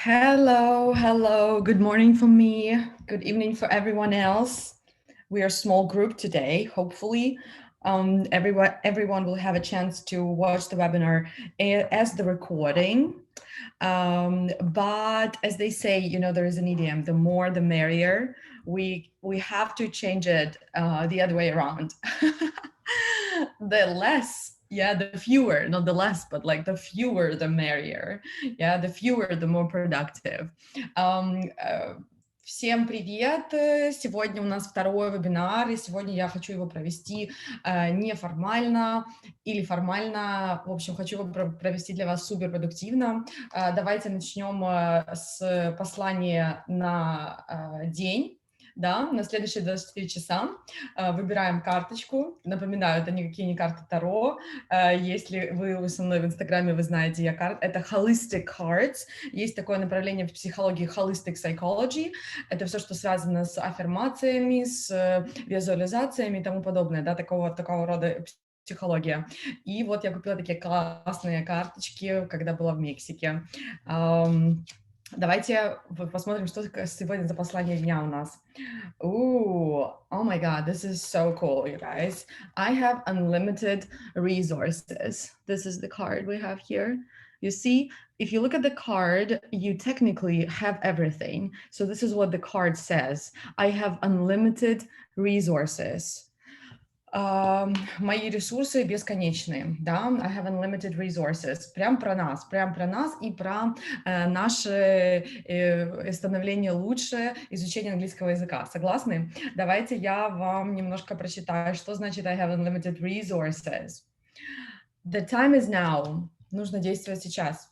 Hello, hello. Good morning for me. Good evening for everyone else. We are a small group today. Hopefully, everyone will have a chance to watch the webinar as the recording. But as they say, there is an idiom: the more, the merrier. We have to change it the other way around. The less, yeah, the fewer, not the less, but like the fewer, the merrier. Yeah, the fewer, the more productive. Um, uh, Всем привет! Сегодня у нас второй вебинар, и сегодня я хочу его провести неформально или формально. В общем, хочу его провести для вас супер продуктивно. Давайте начнем с послания на день. Да, на следующие 24 часа выбираем карточку. Напоминаю, это никакие не карты Таро. Если вы со мной в Инстаграме, вы знаете, это Holistic Cards. Есть такое направление в психологии Holistic Psychology. Это все, что связано с аффирмациями, с визуализациями и тому подобное, да, такого рода психология. И вот я купила такие классные карточки, когда была в Мексике. Давайте посмотрим, что сегодня за послание дня у нас. Ooh, oh my God, this is so cool, you guys. I have unlimited resources. This is the card we have here. You see, if you look at the card, you technically have everything. So this is what the card says. I have unlimited resources. Мои ресурсы бесконечные, да, I have unlimited resources, прям про нас и про наше становление лучше, изучение английского языка. Согласны? Давайте я вам немножко прочитаю, что значит I have unlimited resources. The time is now. Нужно действовать сейчас.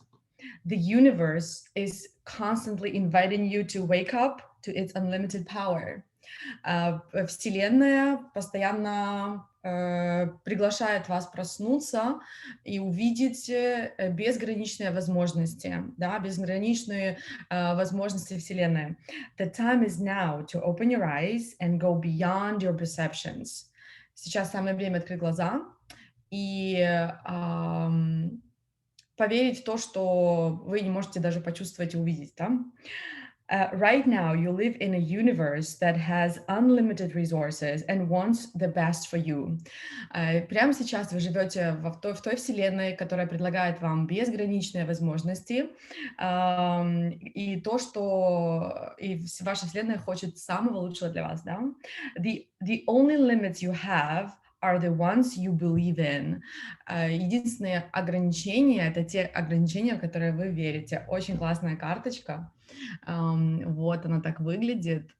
The universe is constantly inviting you to wake up to its unlimited power. Вселенная постоянно приглашает вас проснуться и увидеть безграничные возможности, да, безграничные возможности Вселенной. The time is now to open your eyes and go beyond your perceptions. Сейчас самое время открыть глаза и поверить в то, что вы не можете даже почувствовать и увидеть, да? Right now, you live in a universe that has unlimited resources and wants the best for you. Прямо сейчас вы живете в той вселенной, которая предлагает вам безграничные возможности, и то, что ваша вселенная хочет самого лучшего для вас, да? The only limits you have are the ones you believe in. Единственные ограничения — это те ограничения, в которые вы верите. Очень классная карточка. Вот она так выглядит.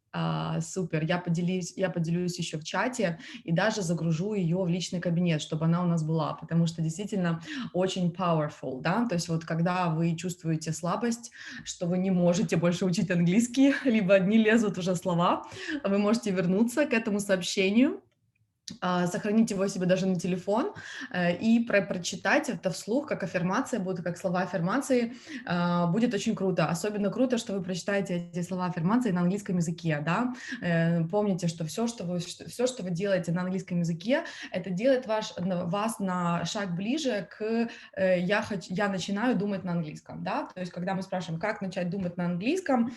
Супер. Я поделюсь еще в чате и даже загружу ее в личный кабинет, чтобы она у нас была, потому что действительно очень powerful, да, то есть вот когда вы чувствуете слабость, что вы не можете больше учить английский, либо не лезут уже слова, вы можете вернуться к этому сообщению, сохранить его себе даже на телефон и прочитать это вслух, как аффирмация будет, как слова аффирмации, будет очень круто. Особенно круто, что вы прочитаете эти слова аффирмации на английском языке, да. Помните, что все, что вы делаете на английском языке, это делает вас на шаг ближе к я начинаю думать на английском, да. То есть, когда мы спрашиваем, как начать думать на английском,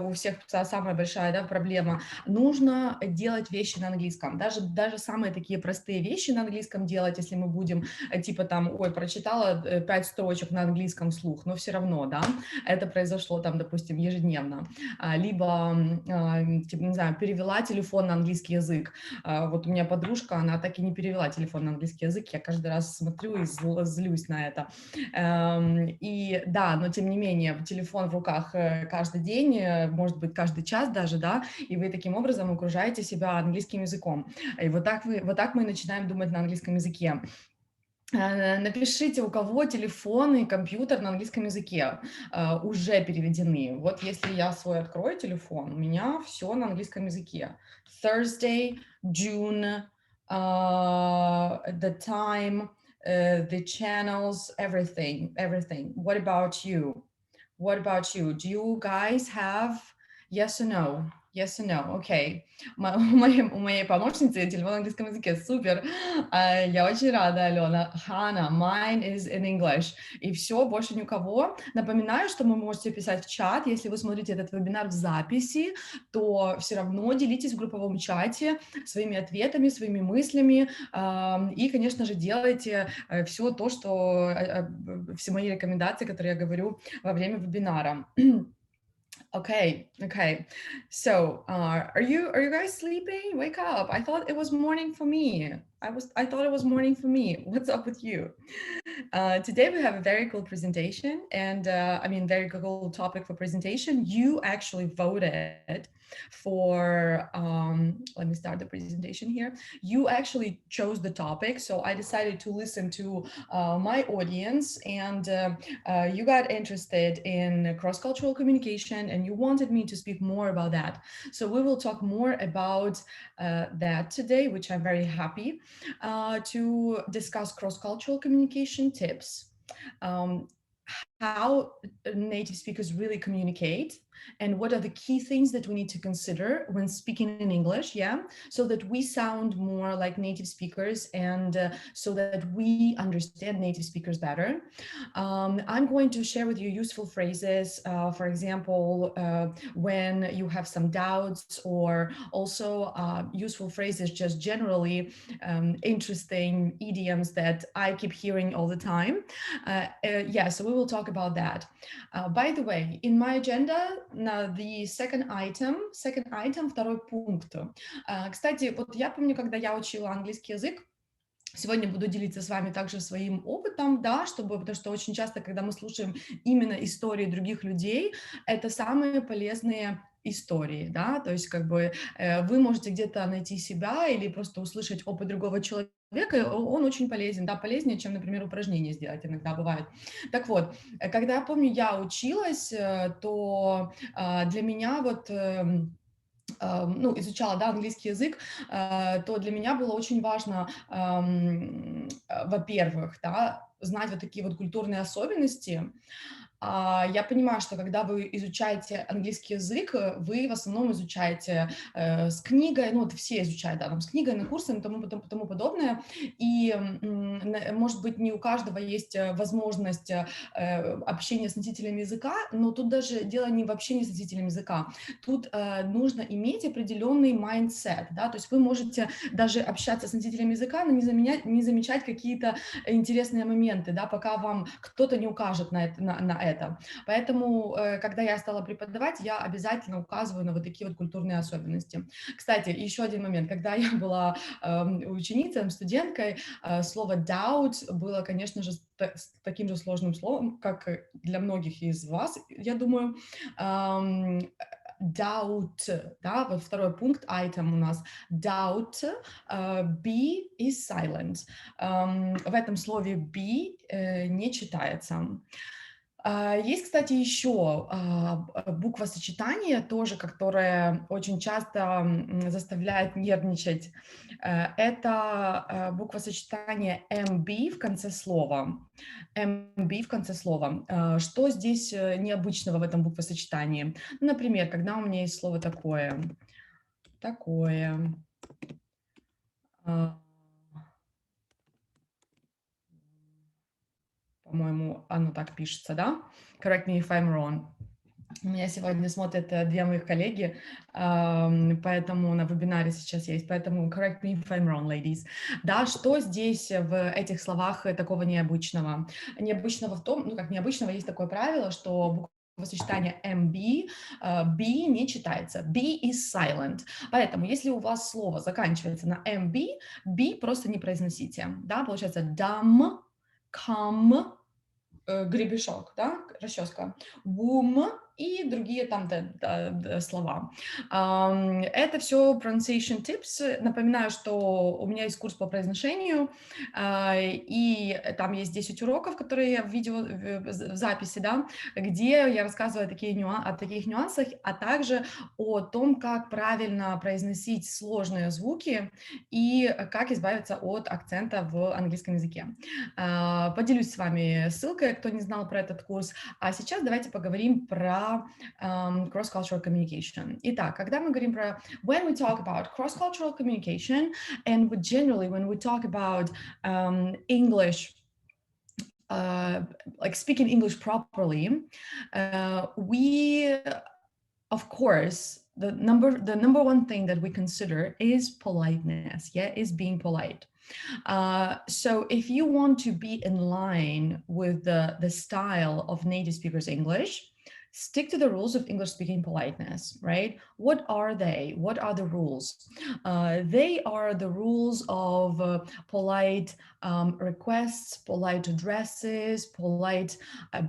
у всех самая большая, да, проблема. Нужно делать вещи на английском, даже самые такие простые вещи на английском делать, если мы будем, типа там, ой, прочитала 5 строчек на английском вслух, но все равно, да, это произошло там, допустим, ежедневно, либо, типа, не знаю, перевела телефон на английский язык. Вот у меня подружка, она так и не перевела телефон на английский язык, я каждый раз смотрю и злюсь на это. И да, но тем не менее, телефон в руках каждый день, может быть, каждый час даже, да, и вы таким образом окружаете себя английским языком. И вот так мы начинаем думать на английском языке. Напишите, у кого телефон и компьютер на английском языке уже переведены. Вот если я свой открою телефон, у меня все на английском языке. Thursday, June, the time, the channels, everything. What about you? Do you guys have yes or no? Yes and no. Окей. У моей помощницы телефон на английском языке. Супер. Я очень рада, Алена. Hannah, mine is in English. И все, больше ни у кого. Напоминаю, что вы можете писать в чат. Если вы смотрите этот вебинар в записи, то все равно делитесь в групповом чате своими ответами, своими мыслями. И, конечно же, делайте все то, что все мои рекомендации, которые я говорю во время вебинара. Okay. So, are you guys sleeping? Wake up. I thought it was morning for me. I thought it was morning for me. What's up with you? Today we have a very cool presentation and very cool topic for presentation. You actually voted for, let me start the presentation here. You actually chose the topic. So I decided to listen to my audience, and you got interested in cross-cultural communication and you wanted me to speak more about that. So we will talk more about that today, which I'm very happy to discuss cross-cultural communication tips, how native speakers really communicate, and what are the key things that we need to consider when speaking in English, so that we sound more like native speakers and so that we understand native speakers better. I'm going to share with you useful phrases, for example, when you have some doubts, or also useful phrases, just generally interesting idioms that I keep hearing all the time. So we will talk about that. By the way, in my agenda, the second item, второй пункт. Кстати, вот я помню, когда я учила английский язык, сегодня буду делиться с вами также своим опытом, да, потому что очень часто, когда мы слушаем именно истории других людей, это самые полезные истории, да, то есть как бы вы можете где-то найти себя или просто услышать опыт другого человека, он очень полезен, да, полезнее, чем, например, упражнение сделать иногда бывает. Так вот, когда я помню, я училась, то для меня вот изучала, да, английский язык, то для меня было очень важно, во-первых, да, знать вот такие вот культурные особенности. Я понимаю, что когда вы изучаете английский язык, вы в основном изучаете с книгой, ну, это все изучают, да, там, с книгой, на курсами и тому подобное, и, может быть, не у каждого есть возможность общения с носителями языка, но тут даже дело не в общении с носителем языка, тут нужно иметь определенный mindset, да, то есть вы можете даже общаться с носителем языка, но не замечать какие-то интересные моменты, да, пока вам кто-то не укажет на это. Поэтому, когда я стала преподавать, я обязательно указываю на вот такие вот культурные особенности. Кстати, еще один момент. Когда я была ученицей, студенткой, слово doubt было, конечно же, таким же сложным словом, как для многих из вас, я думаю. Doubt, да, вот второй пункт, item у нас doubt, be is silent. В этом слове be не читается. Есть, кстати, еще буквосочетание тоже, которое очень часто заставляет нервничать. Это буквосочетание MB в конце слова. MB в конце слова. Что здесь необычного в этом буквосочетании? Например, когда у меня есть слово такое, по-моему, оно так пишется, да? Correct me if I'm wrong. У меня сегодня смотрят две моих коллеги, поэтому на вебинаре сейчас есть, поэтому correct me if I'm wrong, ladies. Да, что здесь в этих словах такого необычного? Необычного в том, как необычного, есть такое правило, что буквосочетание MB, B не читается, B is silent. Поэтому, если у вас слово заканчивается на MB, B просто не произносите, да, получается dumb, come, гребешок, да, расческа, boom и другие там слова. Это все pronunciation tips. Напоминаю, что у меня есть курс по произношению, и там есть 10 уроков, которые я в записи, да, где я рассказываю о таких нюансах, а также о том, как правильно произносить сложные звуки и как избавиться от акцента в английском языке. Поделюсь с вами ссылкой, кто не знал про этот курс. А сейчас давайте поговорим про для cross-cultural communication. Итак, когда мы говорим про when we talk about cross-cultural communication, and generally when we talk about English, like speaking English properly, we, of course, the number one thing that we consider is politeness. Yeah, is being polite. So if you want to be in line with the style of native speakers English, stick to the rules of English speaking politeness, right? What are they? What are the rules? They are the rules of polite requests, polite addresses, polite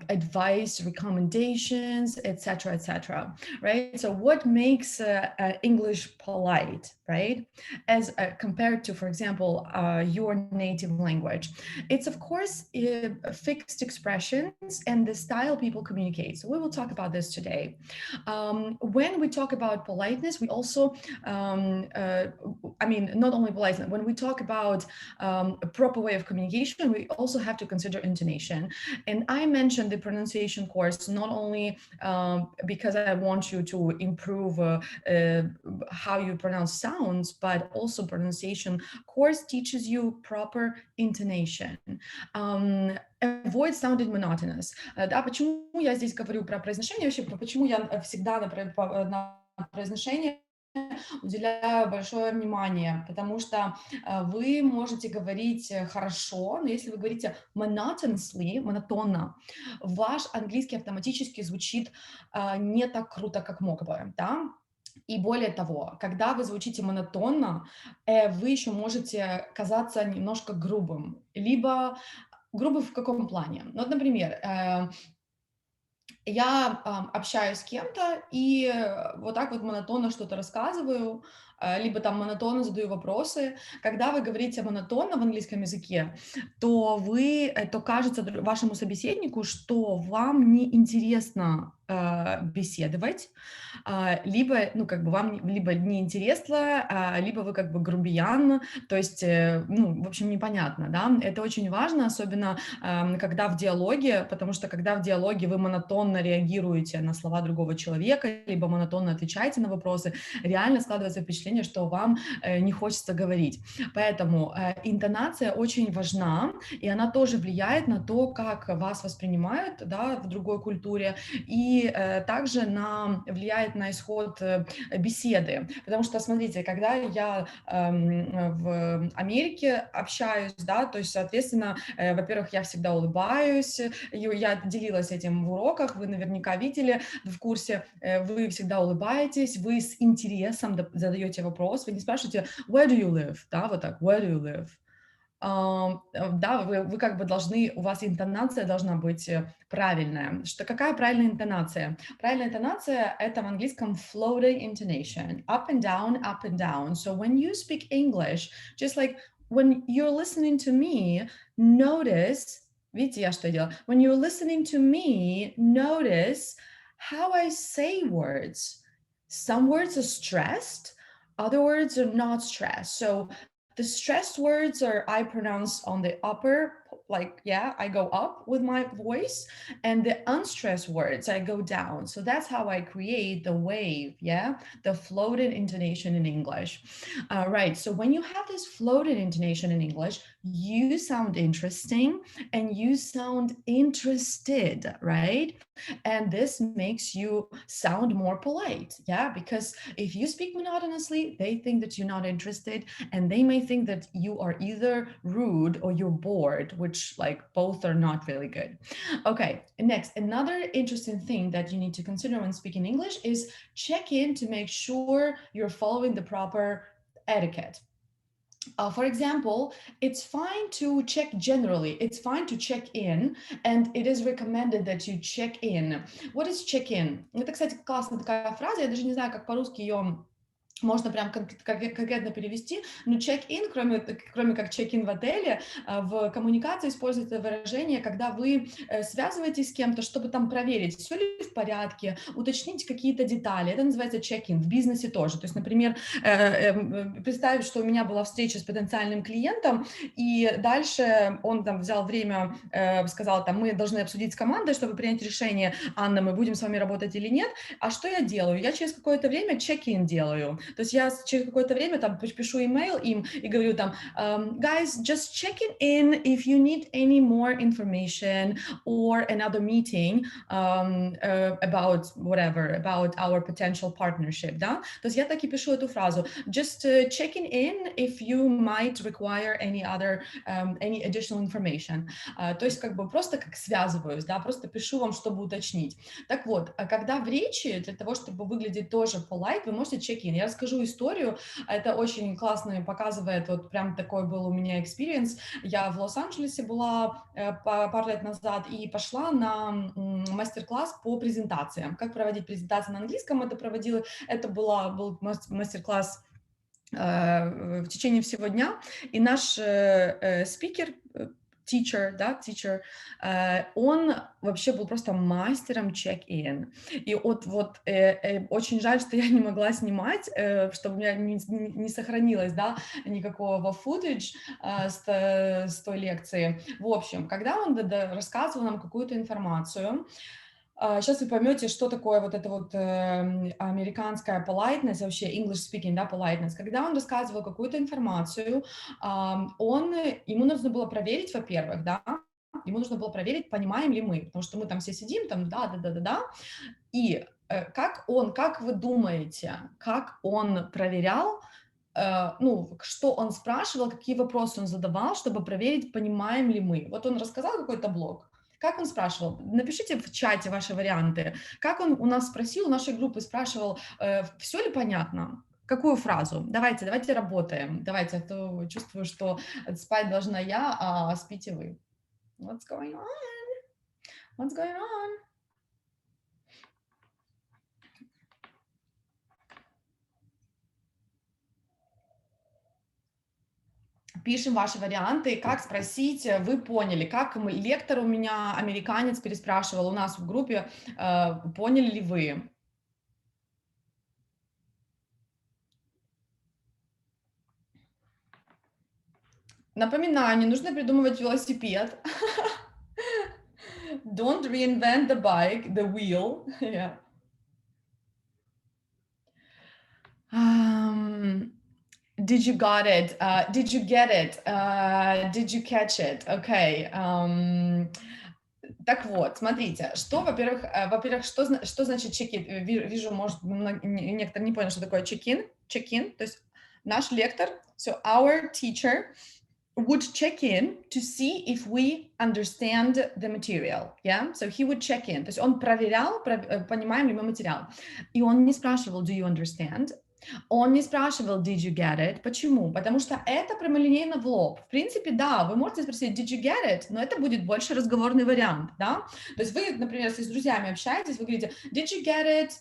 advice, recommendations, etc., etc. Right? So what makes English polite, right? As compared to, for example, your native language, it's of course fixed expressions and the style people communicate. So we will talk about this today. When we talk about politeness, we also, I mean, not only politeness, when we talk about a proper way of communication, we also have to consider intonation. And I mentioned the pronunciation course not only because I want you to improve how you pronounce sounds, but also pronunciation course teaches you proper intonation. Avoid sounding monotonous. Да, почему я здесь говорю про произношение, вообще почему я всегда на произношение уделяю большое внимание, потому что вы можете говорить хорошо, но если вы говорите monotonously, монотонно, ваш английский автоматически звучит не так круто, как мог бы, да? И более того, когда вы звучите монотонно, вы еще можете казаться немножко грубым, либо грубым в каком плане? Ну, вот, например, я общаюсь с кем-то и вот так вот монотонно что-то рассказываю, либо там монотонно задаю вопросы. Когда вы говорите монотонно в английском языке, то то кажется вашему собеседнику, что вам неинтересно беседовать, либо, ну, как бы вам либо неинтересно, либо вы как бы грубиян, то есть, ну, в общем, непонятно, да. Это очень важно, особенно когда в диалоге, потому что когда в диалоге вы монотонно реагируете на слова другого человека, либо монотонно отвечаете на вопросы, реально складывается впечатление, что вам не хочется говорить. Поэтому интонация очень важна, и она тоже влияет на то, как вас воспринимают, да, в другой культуре, и также влияет на исход беседы. Потому что, смотрите, когда я в Америке общаюсь, да, то есть, соответственно, во-первых, я всегда улыбаюсь, я делилась этим в уроках, вы наверняка видели, в курсе, вы всегда улыбаетесь, вы с интересом задаете вопрос, вы не спрашиваете «Where do you live?» Да, вот так «Where do you live?» Да, вы как бы должны, у вас интонация должна быть правильная. Какая правильная интонация? Правильная интонация — это в английском floating intonation, up and down, up and down. So when you speak English, just like when you're listening to me, notice, видите, я что делала? When you're listening to me, notice how I say words. Some words are stressed, other words are not stressed. So the stressed words are I pronounce on the upper, like, yeah, I go up with my voice, and the unstressed words I go down. So that's how I create the wave, yeah, the floated intonation in English. Right. So when you have this floated intonation in English, you sound interesting and you sound interested, right? And this makes you sound more polite, yeah, because if you speak monotonously, they think that you're not interested, and they may think that you are either rude or you're bored, which like both are not really good. Okay, next, another interesting thing that you need to consider when speaking English is check in to make sure you're following the proper etiquette. For example, it's fine to check generally, it's fine to check in, and it is recommended that you check in. What is check in? Это, кстати, классная такая фраза, я даже не знаю, как по-русски ее можно прям конкретно перевести, но check-in, кроме как check-in в отеле, в коммуникации используется выражение, когда вы связываетесь с кем-то, чтобы там проверить, все ли в порядке, уточнить какие-то детали. Это называется check-in, в бизнесе тоже. То есть, например, представить, что у меня была встреча с потенциальным клиентом, и дальше он там взял время, сказал, там, мы должны обсудить с командой, чтобы принять решение, Анна, мы будем с вами работать или нет. А что я делаю? Я через какое-то время check-in делаю. То есть я через какое-то время там пишу имейл им и говорю там, guys, just checking in if you need any more information or another meeting about whatever, about our potential partnership, да? То есть я так и пишу эту фразу, just checking in if you might require any other, any additional information. То есть как бы просто как связываюсь, да, просто пишу вам, чтобы уточнить. Так вот, когда в речи, для того, чтобы выглядеть тоже polite, вы можете check-in. Я расскажу историю, это очень классно показывает, вот прям такой был у меня experience. Я в Лос-Анджелесе была пару лет назад и пошла на мастер-класс по презентациям. Как проводить презентации на английском, это был мастер-класс в течение всего дня, и наш спикер, teacher, он вообще был просто мастером check-in. И вот очень жаль, что я не могла снимать, чтобы у меня не сохранилось, да, никакого footage с той лекции. В общем, когда он рассказывал нам какую-то информацию, сейчас вы поймете, что такое вот это вот американская politeness, вообще English speaking, да, politeness. Когда он рассказывал какую-то информацию, ему нужно было проверить, во-первых, да, ему нужно было проверить, понимаем ли мы, потому что мы там все сидим, там, да, и как вы думаете, как он проверял, ну, что он спрашивал, какие вопросы он задавал, чтобы проверить, понимаем ли мы. Вот он рассказал какой-то блог, как он спрашивал? Напишите в чате ваши варианты. Как он у нас спросил, у нашей группы спрашивал, все ли понятно? Какую фразу? Давайте работаем. Давайте, а то чувствую, что спать должна я, а спите вы. What's going on? What's going on? Пишем ваши варианты, как спросить, вы поняли, как лектор у меня, американец, переспрашивал у нас в группе, поняли ли вы? Напоминаю, не нужно придумывать велосипед. Don't reinvent the bike, the wheel. Yeah. Did you got it? Did you get it? Did you catch it? Okay. Так вот, смотрите, что, во-первых, что значит check-in? Вижу, может, некоторые не поняли, что такое check-in. Check-in, то есть наш лектор, so our teacher would check in to see if we understand the material, yeah? So he would check in, то есть он проверял, понимаем ли мы материал. И он не спрашивал, do you understand? Он не спрашивал, did you get it? Почему? Потому что это прямолинейно в лоб. В принципе, да, вы можете спросить, did you get it? Но это будет больше разговорный вариант, да? То есть вы, например, если с друзьями общаетесь, вы говорите, did you get it?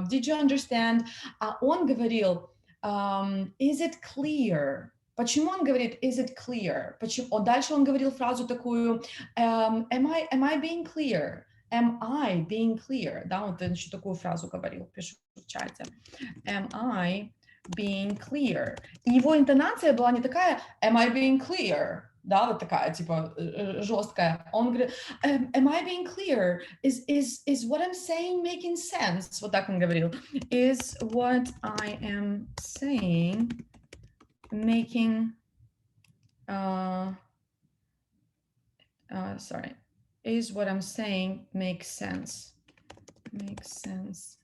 Did you understand? А он говорил, is it clear? Почему он говорит is it clear? Почему? Дальше он говорил фразу такую am I being clear? Am I being clear? Да, вот он еще такую фразу говорил, пишу в чате. Am I being clear? И его интонация была не такая am I being clear? Да, вот такая, типа, жесткая. Он говорит, am I being clear? Is what I'm saying making sense? Вот так он говорил. Is what I am saying making sorry, is what I'm saying makes sense? Makes sense.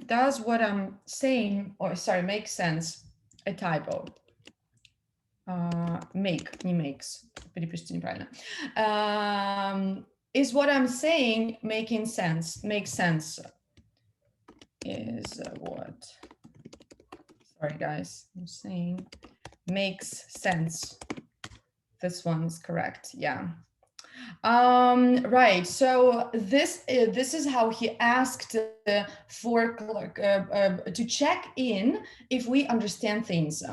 Does what I'm saying, or sorry, makes sense? A typo. Make, не makes, перепишите неправильно. Is what I'm saying making sense? Makes sense. Is what, sorry guys, I'm saying makes sense. This one's correct, yeah. Right. So this is how he asked for to check in if we understand things.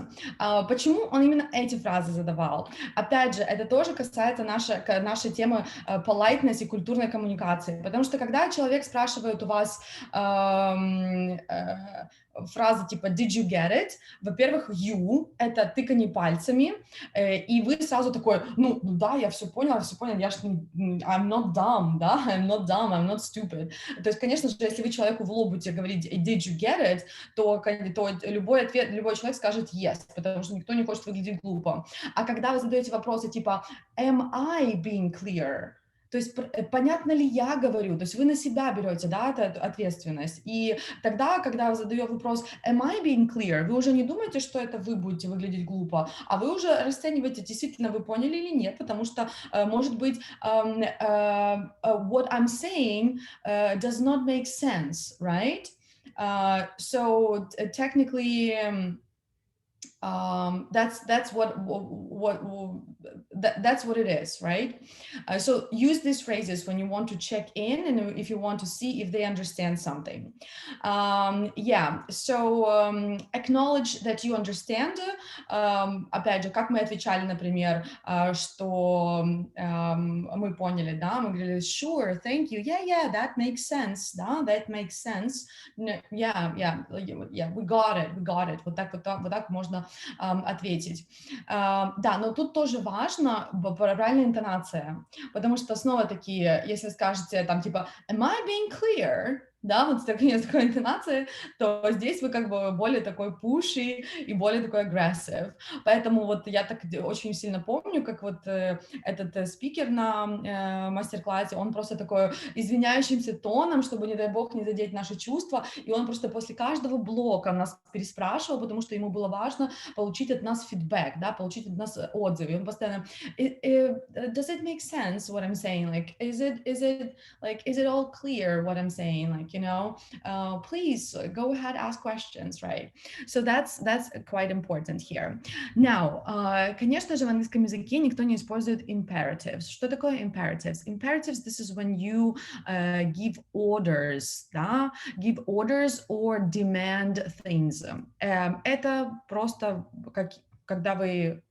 Почему он именно эти фразы задавал? Опять же, это тоже касается нашей темы politeness и культурной коммуникации, потому что когда человек спрашивает у вас фразы типа did you get it? Во-первых, you — это тыканье пальцами, и вы сразу такой, ну да, я все понял, я ж I'm not dumb, да, I'm not stupid. То есть, конечно же, если вы человеку в лоб будете говорить did you get it, то любой человек скажет yes, потому что никто не хочет выглядеть глупо. А когда вы задаете вопросы типа am I being clear? То есть понятно ли я говорю, то есть вы на себя берете, да, эту ответственность. И тогда, когда я задаю вопрос am I being clear, вы уже не думаете, что это вы будете выглядеть глупо, а вы уже расцениваете, действительно вы поняли или нет, потому что, может быть, what I'm saying does not make sense, right? So technically, that's what it is, right? So use these phrases when you want to check in and if you want to see if they understand something. So acknowledge that you understand. Опять же, как мы отвечали, например, что мы поняли, да, мы говорили sure, thank you, yeah, that makes sense, да, that makes sense, yeah, we got it, вот так можно ответить. Да, но тут тоже важно правильная интонация, потому что снова-таки, если скажете там типа am I being clear? Да, вот с такой интонацией, то здесь вы как бы более такой pushy и более такой aggressive. Поэтому вот я так очень сильно помню, как вот этот спикер на мастер-классе, он просто такой извиняющимся тоном, чтобы, не дай бог, не задеть наши чувства, и он просто после каждого блока нас переспрашивал, потому что ему было важно получить от нас фидбэк, да, получить от нас отзыв. И он постоянно does it make sense what I'm saying? Like, is it all clear what I'm saying? Like, please go ahead, ask questions, right? So that's quite important here. Now, конечно же, в английском языке никто не использует imperatives. Что такое imperatives? Imperatives, this is when you give orders, да? Give orders or demand things. Это просто когда вы,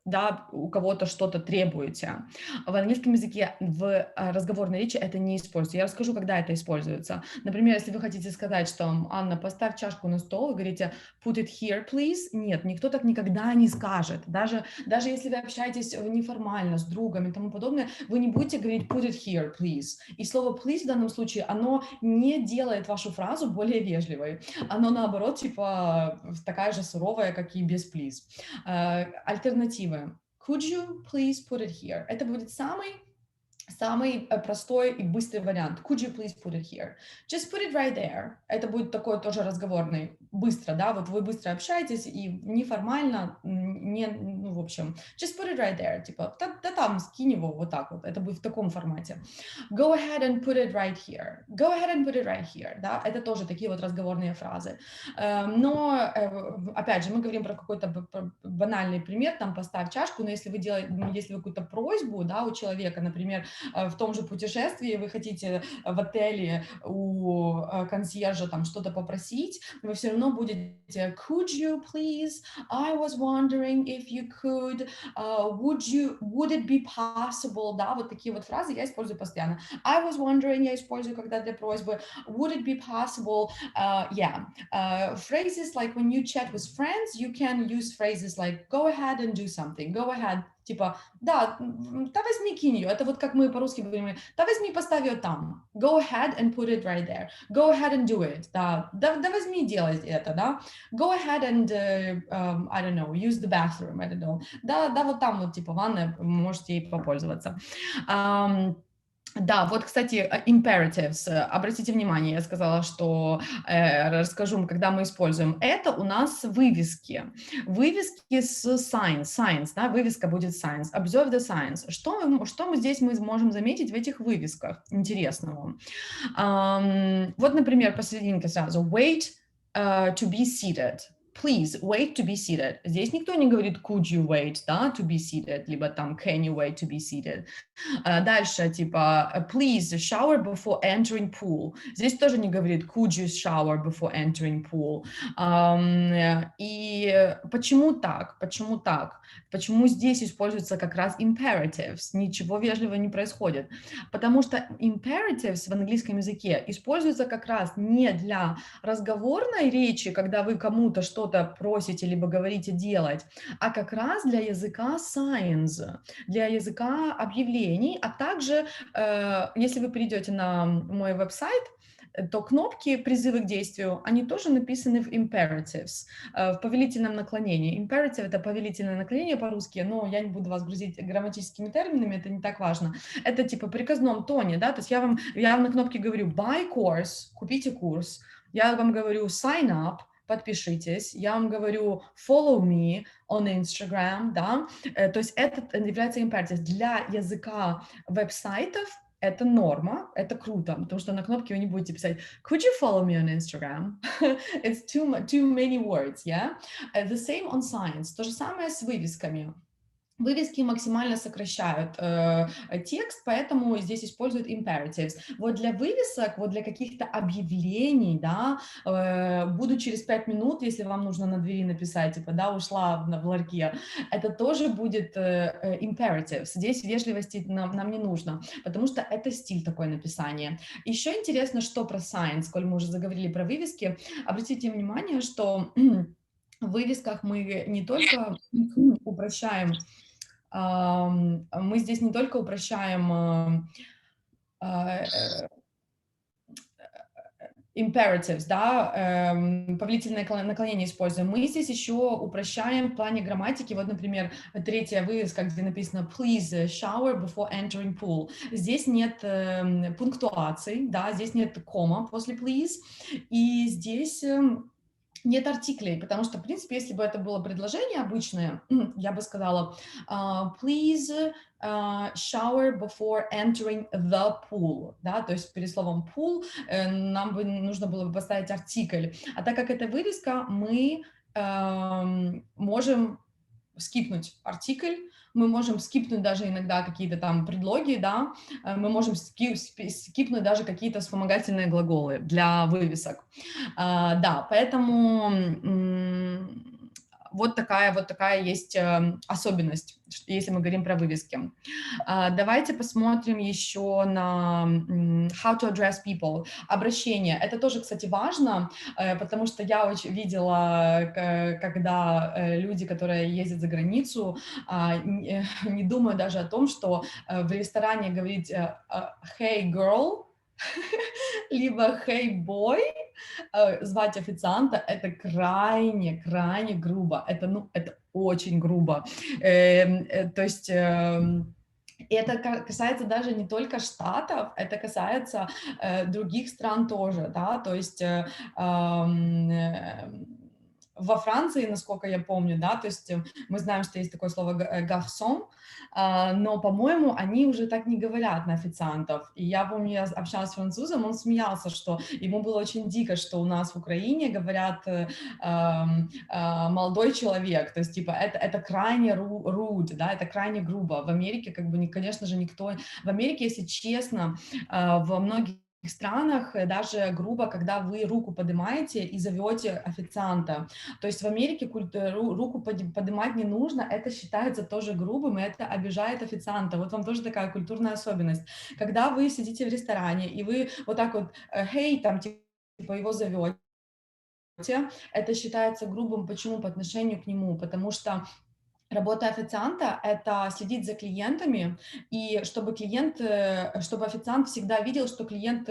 да, у кого-то что-то требуете. В английском языке в разговорной речи это не используется. Я расскажу, когда это используется. Например, если вы хотите сказать, что Анна, поставь чашку на стол, вы говорите put it here, please. Нет, никто так никогда не скажет. Даже если вы общаетесь неформально с другом и тому подобное, вы не будете говорить put it here, please. И слово please в данном случае, оно не делает вашу фразу более вежливой. Оно наоборот, типа, такая же суровая, как и без please. Альтернатива. Could you please put it here? Это будет самый простой и быстрый вариант. Could you please put it here? Just put it right there. Это будет такой тоже разговорный. Быстро, да, вот вы быстро общаетесь и неформально, в общем, just put it right there. Типа, да там, скинь его вот так вот. Это будет в таком формате. Go ahead and put it right here. Go ahead and put it right here. Да, это тоже такие вот разговорные фразы. Но, опять же, мы говорим про какой-то банальный пример, там, поставь чашку, но если вы какую-то просьбу, да, у человека, например, в том же путешествии вы хотите в отеле у консьержа там что-то попросить, вы все равно будете could you please, I was wondering if you could, would it be possible, да, вот такие вот фразы я использую постоянно. I was wondering я использую когда для просьбы, would it be possible, phrases like when you chat with friends, you can use phrases like go ahead and do something, go ahead, типа, да возьми, кинь ее. Это вот как мы по-русски говорим, да возьми, поставь ее там. Go ahead and put it right there. Go ahead and do it. Да возьми, делай это, да. Go ahead and, I don't know, use the bathroom, I don't know. Да, вот там вот, типа, ванная, можете ей попользоваться. Да, вот, кстати, imperatives. Обратите внимание, я сказала, что расскажу, когда мы используем это, у нас вывески. Вывески с signs, да, вывеска будет signs. Observe the signs. Что мы здесь можем заметить в этих вывесках интересного? Вот, например, посерединке сразу. Wait to be seated. please wait to be seated. Здесь никто не говорит could you wait, да, to be seated, либо там can you wait to be seated. Дальше, типа, please shower before entering pool. Здесь тоже не говорит could you shower before entering pool. И почему так? Почему так? Почему здесь используется как раз imperatives? Ничего вежливого не происходит. Потому что imperatives в английском языке используются как раз не для разговорной речи, когда вы кому-то что-то просите либо говорите делать, а как раз для языка signs, для языка объявлений, а также, если вы перейдете на мой веб-сайт, то кнопки призывы к действию, они тоже написаны в imperatives, в повелительном наклонении. Imperative — это повелительное наклонение по-русски, но я не буду вас грузить грамматическими терминами, это не так важно. Это типа в приказном тоне, да, то есть я вам на кнопке говорю buy course, купите курс, я вам говорю sign up, подпишитесь, я вам говорю follow me on Instagram, да, то есть это является imperatives. Для языка веб-сайтов это норма, это круто, потому что на кнопке вы не будете писать could you follow me on Instagram? It's too many words, yeah? The same on signs. То же самое с вывесками. Вывески максимально сокращают текст, поэтому здесь используют imperatives. Вот для вывесок, вот для каких-то объявлений, да, буду через 5 минут, если вам нужно на двери написать, типа, да, ушла в ларьке, это тоже будет imperatives. Здесь вежливости нам не нужно, потому что это стиль такое написание. Еще интересно, что про signs, коль мы уже заговорили про вывески, обратите внимание, что в вывесках мы не только упрощаем, мы здесь не только упрощаем imperatives, да, повелительное наклонение используем. Мы здесь еще упрощаем в плане грамматики. Вот, например, третья вывеска, где написано please shower before entering pool. Здесь нет пунктуаций, да, здесь нет кома после please, и здесь нет артиклей, потому что, в принципе, если бы это было предложение обычное, я бы сказала please shower before entering the pool, да, то есть перед словом pool нам бы нужно было бы поставить артикль, а так как это вывеска, мы можем скипнуть артикль, мы можем скипнуть даже иногда какие-то там предлоги, да, мы можем скипнуть даже какие-то вспомогательные глаголы для вывесок. Да, поэтому вот такая есть особенность, если мы говорим про вывески. Давайте посмотрим еще на how to address people. Обращение. Это тоже, кстати, важно, потому что я очень видела, когда люди, которые ездят за границу, не думают даже о том, что в ресторане говорить hey girl, либо hey boy, звать официанта, это крайне грубо. Это очень грубо. То есть это касается даже не только Штатов, это касается других стран тоже, да, то есть во Франции, насколько я помню, да, то есть мы знаем, что есть такое слово garçon, но, по-моему, они уже так не говорят на официантов. И я помню, я общалась с французом, он смеялся, что ему было очень дико, что у нас в Украине говорят молодой человек, то есть, типа, это крайне rude, да, это крайне грубо. В Америке, как бы, конечно же, никто... В Америке, если честно, во многих странах даже грубо, когда вы руку поднимаете и зовете официанта. То есть в Америке руку поднимать не нужно, это считается тоже грубым, и это обижает официанта. Вот вам тоже такая культурная особенность. Когда вы сидите в ресторане, и вы вот так вот, hey, там, типа, его зовете, это считается грубым. Почему? По отношению к нему. Потому что работа официанта — это следить за клиентами, и чтобы чтобы официант всегда видел, что клиент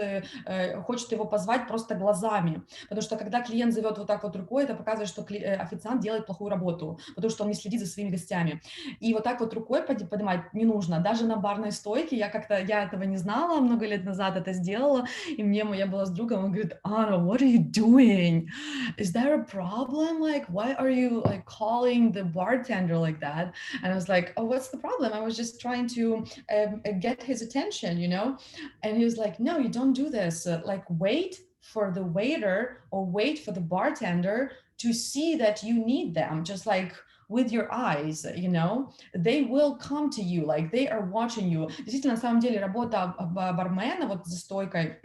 хочет его позвать просто глазами. Потому что когда клиент зовет вот так вот рукой, это показывает, что официант делает плохую работу, потому что он не следит за своими гостями. И вот так вот рукой поднимать не нужно. Даже на барной стойке я этого не знала, много лет назад это сделала, и я была с другом, он говорит: Anna, what are you doing? Is there a problem? Like, why are you like calling the bartender like that? And I was like, oh, what's the problem? I was just trying to get his attention, you know? And he was like, no, you don't do this. Like, wait for the waiter or wait for the bartender to see that you need them, just like with your eyes, you know, they will come to you, like they are watching you. Действительно, на самом деле, работа бармена вот за стойкой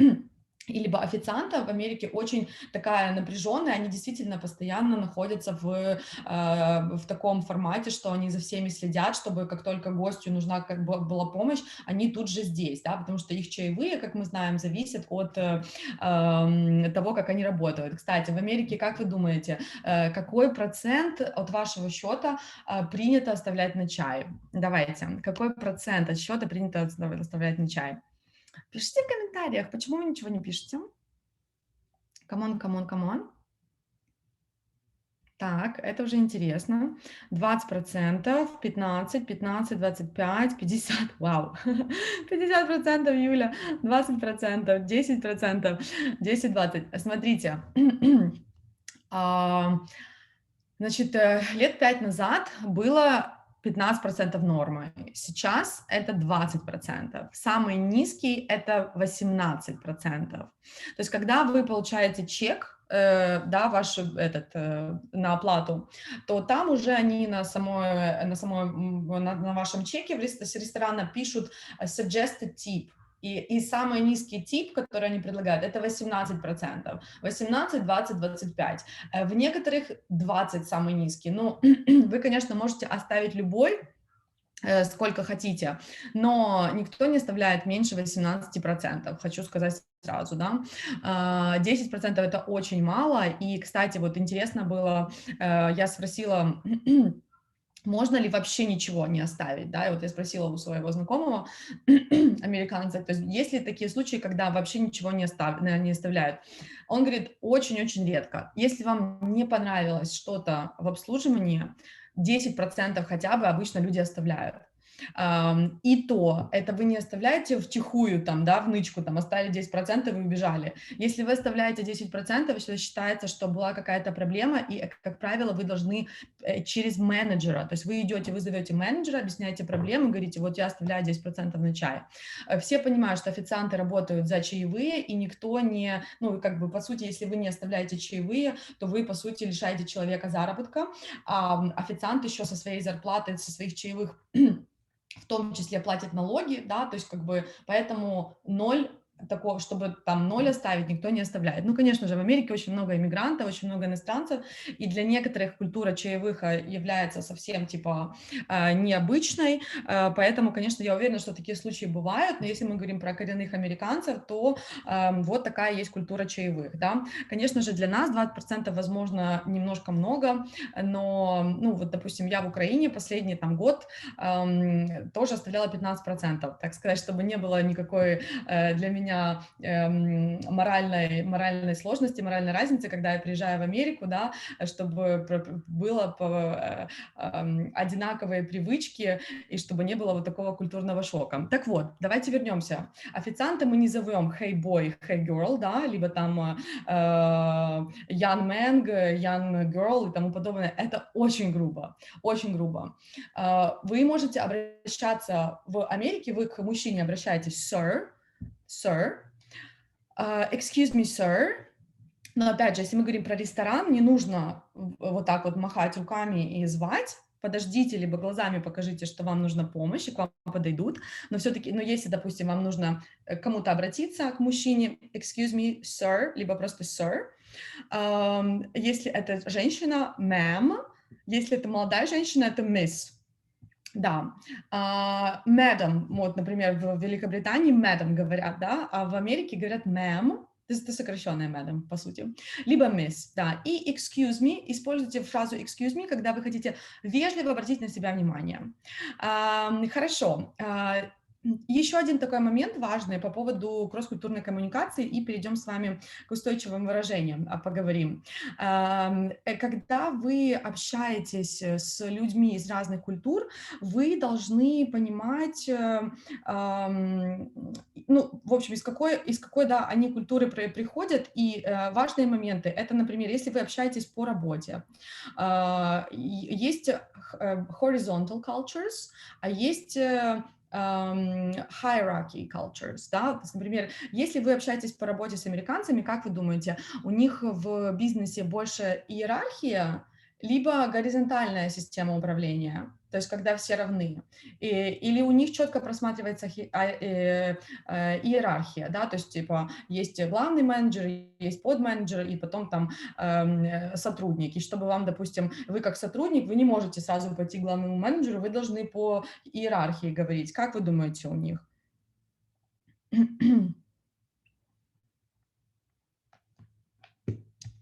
или официанта в Америке очень такая напряженная, они действительно постоянно находятся в таком формате, что они за всеми следят, чтобы как только гостю нужна как бы была помощь, они тут же здесь, да, потому что их чаевые, как мы знаем, зависят от того, как они работают. Кстати, в Америке, как вы думаете, какой процент от вашего счета принято оставлять на чай? Давайте, какой процент от счета принято оставлять на чай? Пишите в комментариях, почему вы ничего не пишете? Камон, камон, камон. Так, это уже интересно. 20%, 15, 15, 25, 50. Вау. 50% Юля, 20%, 10%, 10, 20. Смотрите. Значит, лет 5 назад было 15% нормы. Сейчас это 20%. Самый низкий это 18%. То есть, когда вы получаете чек, да, ваш на оплату, то там уже они на вашем чеке с ресторана пишут suggested tip. И самый низкий тип, который они предлагают, это 18%. 18, 20, 25. В некоторых 20 самый низкий. Ну, вы, конечно, можете оставить любой, сколько хотите, но никто не оставляет меньше 18%, хочу сказать сразу, да. 10% это очень мало, и, кстати, вот интересно было, я спросила, можно ли вообще ничего не оставить, да, и вот я спросила у своего знакомого американца, то есть есть ли такие случаи, когда вообще ничего не оставляют. Он говорит, очень-очень редко. Если вам не понравилось что-то в обслуживании, 10% хотя бы обычно люди оставляют. И то, это вы не оставляете втихую, там, да, в нычку, там, оставили 10% и убежали. Если вы оставляете 10%, считается, что была какая-то проблема, и, как правило, вы должны через менеджера, то есть вы идете, вы зовете менеджера, объясняете проблему, говорите, вот я оставляю 10% на чай. Все понимают, что официанты работают за чаевые, и никто не, ну, как бы, по сути, если вы не оставляете чаевые, то вы, по сути, лишаете человека заработка, а официант еще со своей зарплаты, со своих чаевых в том числе платят налоги, да, то есть как бы поэтому ноль такого, чтобы там ноль оставить, никто не оставляет. Ну, конечно же, в Америке очень много иммигрантов, очень много иностранцев, и для некоторых культура чаевых является совсем, типа, необычной, поэтому, конечно, я уверена, что такие случаи бывают, но если мы говорим про коренных американцев, то вот такая есть культура чаевых, да. Конечно же, для нас 20%, возможно, немножко много, но, ну, вот, допустим, я в Украине последний там год тоже оставляла 15%, так сказать, чтобы не было никакой для меня моральной сложности, моральной разницы, когда я приезжаю в Америку, да, чтобы было одинаковые привычки и чтобы не было вот такого культурного шока. Так вот, давайте вернемся. Официанта мы не зовем hey boy, hey girl, да, либо там young man, young girl и тому подобное. Это очень грубо, очень грубо. Вы можете обращаться в Америке, вы к мужчине обращаетесь sir, excuse me, sir. Но опять же, если мы говорим про ресторан, не нужно вот так вот махать руками и звать. Подождите, либо глазами покажите, что вам нужна помощь, и к вам подойдут. Но все-таки, но если, допустим, вам нужно к кому-то обратиться, к мужчине, excuse me, sir, либо просто sir. Если это женщина, ma'am. Если это молодая женщина, это miss. Да, madam, вот, например, в Великобритании madam говорят, да, а в Америке говорят ma'am, это сокращенная madam, по сути, либо miss, да, и excuse me, используйте фразу excuse me, когда вы хотите вежливо обратить на себя внимание. Хорошо. Еще один такой момент важный по поводу кросс-культурной коммуникации, и перейдем с вами к устойчивым выражениям, поговорим. Когда вы общаетесь с людьми из разных культур, вы должны понимать, ну, в общем, из какой, да, они культуры приходят, и важные моменты, это, например, если вы общаетесь по работе, есть horizontal cultures, а есть hierarchy cultures, да, то есть, например, если вы общаетесь по работе с американцами, как вы думаете, у них в бизнесе больше иерархия, либо горизонтальная система управления, то есть когда все равны, или у них четко просматривается иерархия, да, то есть типа есть главный менеджер, есть подменеджер, и потом там сотрудники, чтобы вам, допустим, вы как сотрудник, вы не можете сразу пойти к главному менеджеру, вы должны по иерархии говорить. Как вы думаете у них?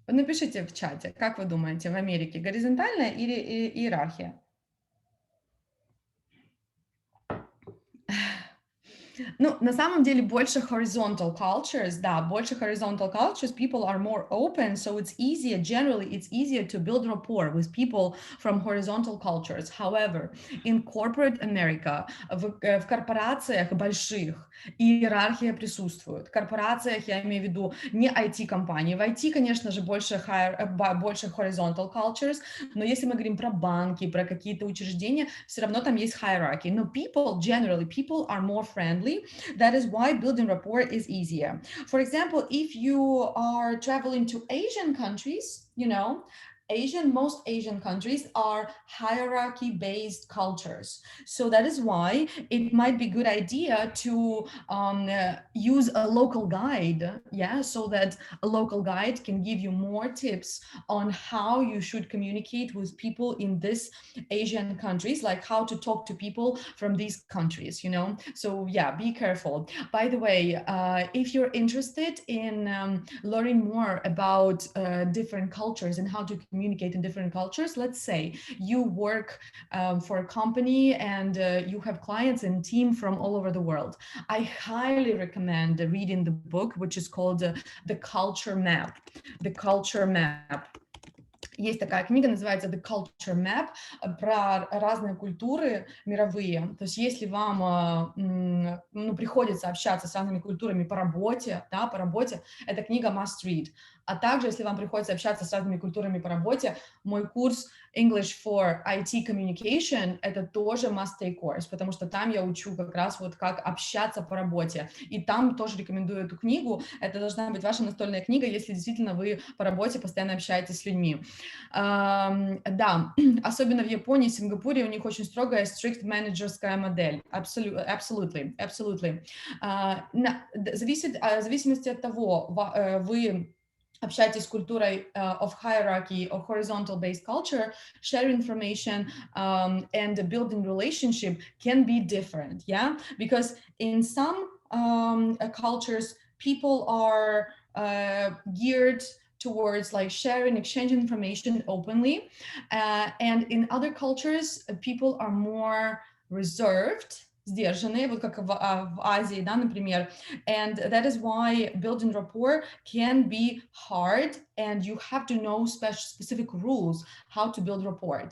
Напишите в чате, как вы думаете, в Америке горизонтальная или иерархия? Ну, на самом деле больше horizontal cultures, да, больше horizontal cultures, people are more open, so it's easier, generally it's easier to build rapport with people from horizontal cultures. However, in corporate America, в корпорациях больших иерархия присутствует. В корпорациях, я имею в виду не IT-компании. В IT, конечно же, больше horizontal cultures, но если мы говорим про банки, про какие-то учреждения, все равно там есть hierarchy. Но people, generally, people are more friendly. That is why building rapport is easier. For example, if you are traveling to Asian countries, most Asian countries are hierarchy-based cultures. So that is why it might be a good idea to use a local guide, yeah, so that a local guide can give you more tips on how you should communicate with people in this Asian countries, like how to talk to people from these countries, So yeah, be careful. By the way, if you're interested in learning more about different cultures and how to communicate in different cultures, let's say you work for a company and you have clients and team from all over the world. I highly recommend reading the book, which is called The Culture Map. The Culture Map. Есть такая книга, называется The Culture Map, про разные культуры мировые. То есть если вам приходится общаться с разными культурами по работе, да, эта книга must read. А также, если вам приходится общаться с разными культурами по работе, мой курс English for IT Communication – это тоже must-take course, потому что там я учу как раз вот как общаться по работе. И там тоже рекомендую эту книгу. Это должна быть ваша настольная книга, если действительно вы по работе постоянно общаетесь с людьми. Да, особенно в Японии, Сингапуре у них очень строгая strict менеджерская модель. Absolutely. В зависимости от того, вы общаетесь с культурой of hierarchy or horizontal based culture, share information and building relationship can be different, yeah? Because in some cultures, people are geared towards like sharing, exchanging information openly. And in other cultures, people are more reserved, сдержанные, вот как в Азии, да, например. And that is why building rapport can be hard and you have to know specific rules how to build rapport.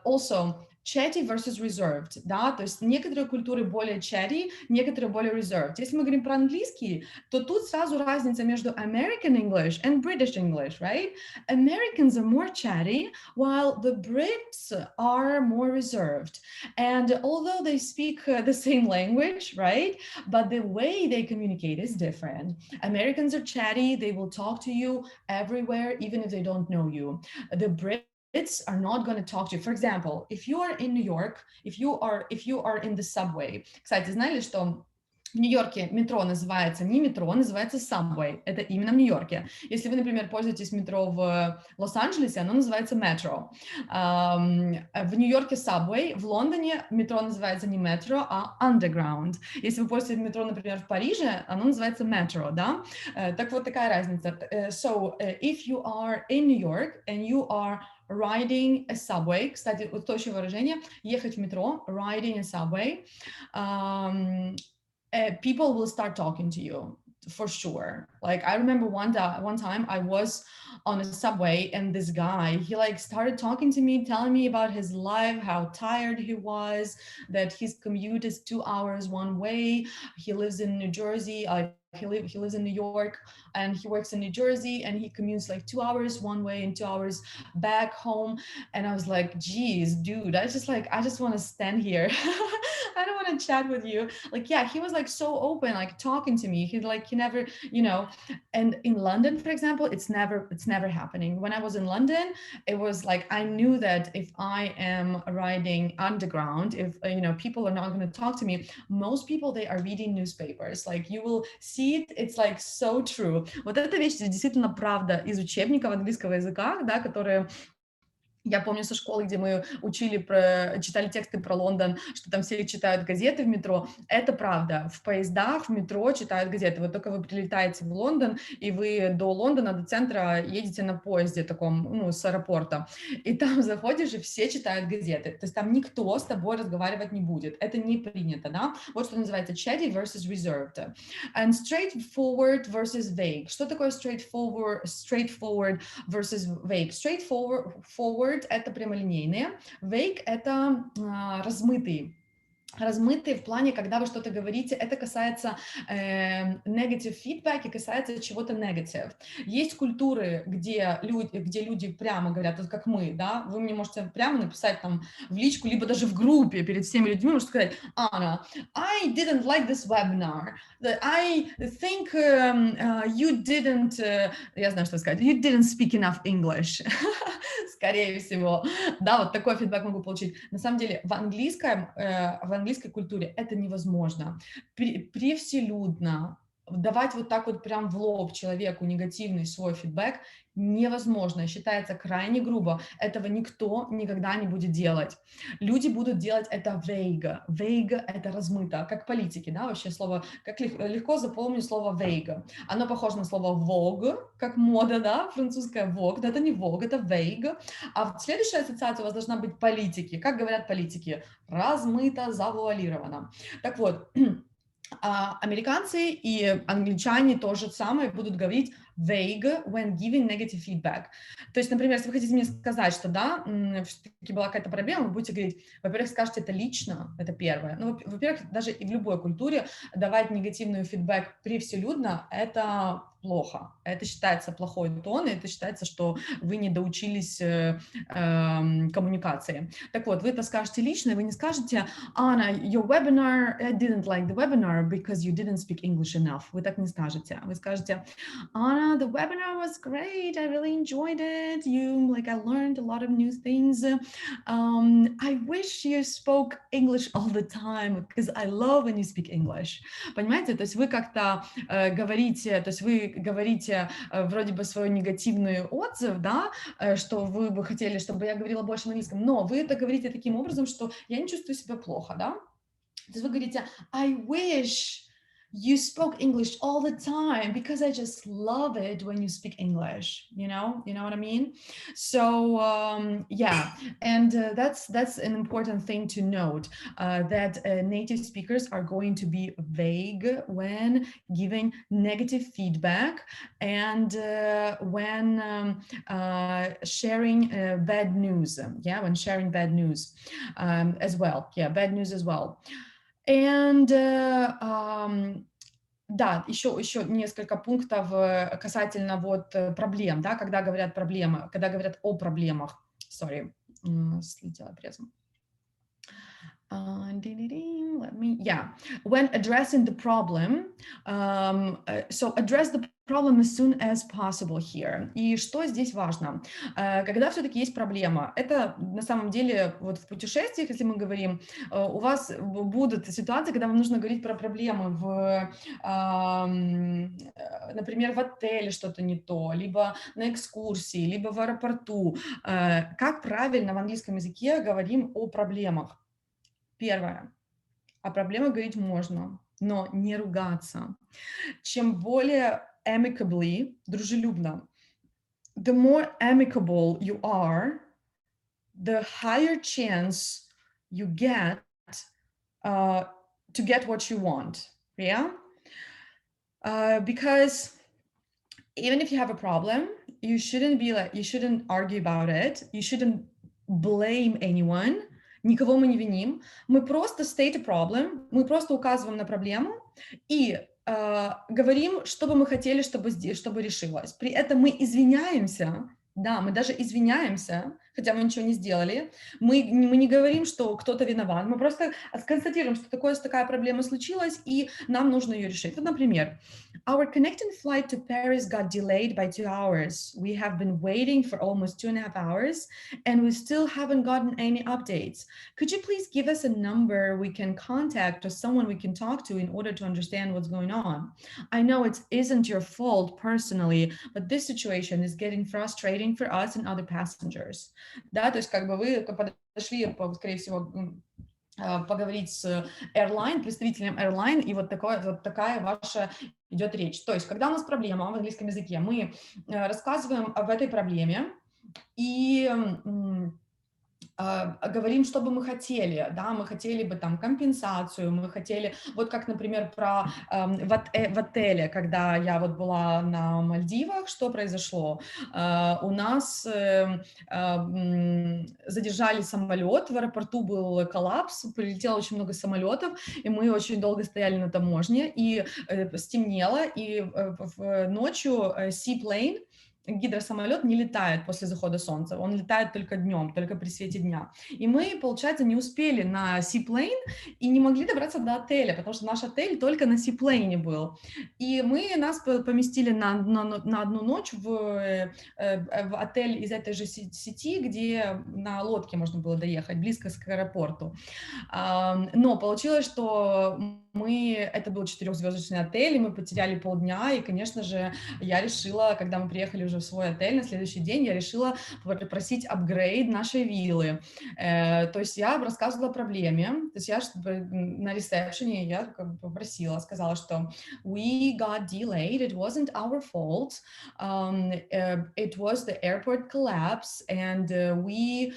Also, chatty versus reserved, да, то есть некоторые культуры более chatty, некоторые более reserved. Если мы говорим про английский, то тут сразу разница между American English and British English, right? Americans are more chatty, while the Brits are more reserved. And although they speak the same language, right? But the way they communicate is different. Americans are chatty, they will talk to you everywhere, even if they don't know you. The Brits are not going to talk to you. For example, if you are in New York, if you are in the subway. Кстати, знали, что в Нью-Йорке метро называется не метро, называется subway. Это именно в Нью-Йорке. Если вы, например, пользуетесь метро в Лос-Анджелесе, оно называется metro. В Нью-Йорке subway, в Лондоне метро называется не metro, а underground. Если вы пользуетесь метро, например, в Париже, оно называется metro, да? Так вот такая разница. So, if you are in New York and you are riding a subway, кстати, устойчивое выражение, ехать в метро, riding a subway, people will start talking to you for sure. Like I remember one time I was on a subway and this guy, he like started talking to me, telling me about his life, how tired he was, that his commute is 2 hours one way. He lives in New Jersey. He lives in New York and he works in New Jersey and he commutes like 2 hours one way and 2 hours back home. And I was like, geez, dude, I just want to stand here. I don't want to chat with you. Like, yeah, he was like so open, like talking to me. He never, and in London, for example, it's never happening. When I was in London, it was like, I knew that if I am riding underground, if, people are not going to talk to me, most people, they are reading newspapers. Like, you will see it, it's like so true. Вот эта вещь действительно правда из учебников английского языка, да, которые я помню со школы, где мы читали тексты про Лондон, что там все читают газеты в метро. Это правда. В поездах, в метро читают газеты. Вот только вы прилетаете в Лондон, и вы до Лондона, до центра едете на поезде таком, с аэропорта. И там заходишь, и все читают газеты. То есть там никто с тобой разговаривать не будет. Это не принято, да? Вот что называется chatty versus reserved. And straightforward versus vague. Что такое straightforward versus vague? Straightforward это прямолинейные, vague это размытые в плане, когда вы что-то говорите, это касается negative feedback и касается чего-то negative. Есть культуры, где люди прямо говорят, вот как мы, да, вы мне можете прямо написать там в личку, либо даже в группе перед всеми людьми, можете сказать: Anna, I didn't like this webinar. I think you didn't, я знаю, что сказать, you didn't speak enough English. Скорее всего. Да, вот такой фидбэк могу получить. На самом деле в английской культуре это невозможно. Превселюдно давать вот так вот прям в лоб человеку негативный свой фидбэк невозможно, считается крайне грубо. Этого никто никогда не будет делать. Люди будут делать это vague. Vague — это размыто, как политики, да, вообще слово, как легко запомнить слово vague. Оно похоже на слово vogue, как мода, да, французская vogue, да, это не vogue, это vague. А следующая ассоциация у вас должна быть политики. Как говорят политики? Размыто, завуалировано. Так вот, американцы и англичане то же самое будут говорить vague when giving negative feedback. То есть, например, если вы хотите мне сказать, что да, все-таки была какая-то проблема, вы будете говорить, во-первых, скажете это лично, это первое. Ну, во-первых, даже и в любой культуре давать негативный фидбэк превселюдно — это плохо. Это считается плохой тон, и это считается, что вы не доучились коммуникации. Так вот, вы это скажете лично, и вы не скажете: Anna, your webinar, I didn't like the webinar because you didn't speak English enough. Вы так не скажете. Вы скажете: Anna, the webinar was great. I really enjoyed it. I learned a lot of new things. I wish you spoke English all the time because I love when you speak English. Понимаете? То есть вы как-то говорите, то есть вы говорите вроде бы свой негативный отзыв, да, что вы бы хотели, чтобы я говорила больше на английском, но вы это говорите таким образом, что я не чувствую себя плохо, да. То есть вы говорите: I wish you spoke English all the time because I just love it when you speak English, you know what I mean? So yeah, and that's an important thing to note, that native speakers are going to be vague when giving negative feedback and when sharing bad news, when sharing bad news as well, bad news as well. And да, еще несколько пунктов касательно вот проблем, да, когда говорят проблемы, когда говорят о проблемах. Sorry, слетела отрезом. When addressing the problem, so address the problem as soon as possible here. И что здесь важно? Когда все-таки есть проблема, это на самом деле вот в путешествиях, если мы говорим, у вас будут ситуации, когда вам нужно говорить про проблемы например, в отеле что-то не то, либо на экскурсии, либо в аэропорту. Как правильно в английском языке говорим о проблемах? Первое. О проблемах говорить можно, но не ругаться. Чем более amicably, дружелюбно, the more amicable you are, the higher chance you get to get what you want, yeah? Because even if you have a problem, you shouldn't argue about it, you shouldn't blame anyone. Никого мы не виним, мы просто state a problem, мы просто указываем на проблему и говорим, что бы мы хотели, чтобы решилось. При этом мы извиняемся, да, мы даже извиняемся, хотя мы ничего не сделали. Мы не говорим, что кто-то виноват, мы просто констатируем, что такая проблема случилась, и нам нужно ее решить. Вот, например, our connecting flight to Paris got delayed by 2 hours. We have been waiting for almost 2.5 hours, and we still haven't gotten any updates. Could you please give us a number we can contact or someone we can talk to in order to understand what's going on? I know it isn't your fault personally, but this situation is getting frustrating for us and other passengers. Да, то есть как бы вы подошли, скорее всего, поговорить с airline, представителем airline, и вот такая ваша идет речь. То есть, когда у нас проблема в английском языке, мы рассказываем об этой проблеме и говорим, что бы мы хотели, да, мы хотели бы там компенсацию, мы хотели, вот как, например, в отеле, когда я вот была на Мальдивах, что произошло? У нас задержали самолет, в аэропорту был коллапс, прилетело очень много самолетов, и мы очень долго стояли на таможне, и стемнело, и ночью seaplane, гидросамолет не летает после захода солнца, он летает только днем, только при свете дня. И мы, получается, не успели на seaplane и не могли добраться до отеля, потому что наш отель только на seaplane был. И нас поместили на одну ночь в отель из этой же сети, где на лодке можно было доехать, близко к аэропорту. Но получилось, что это был 4-звездочный отель, и мы потеряли полдня, и, конечно же, я решила, когда мы приехали уже в свой отель на следующий день, я решила попросить апгрейд нашей виллы. То есть я рассказывала о проблеме, то есть я на ресепшене я как бы попросила, сказала, что we got delayed, it wasn't our fault, it was the airport collapse, and we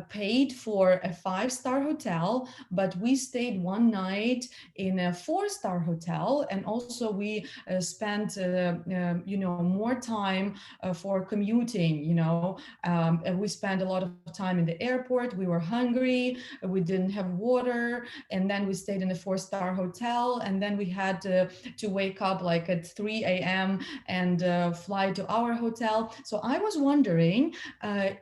paid for a 5-star hotel, but we stayed one night in a 4-star hotel, and also we spent more time for commuting. We spent a lot of time in the airport, we were hungry, we didn't have water, and then we stayed in a 4-star hotel, and then we had to wake up like at 3 a.m. and fly to our hotel. So I was wondering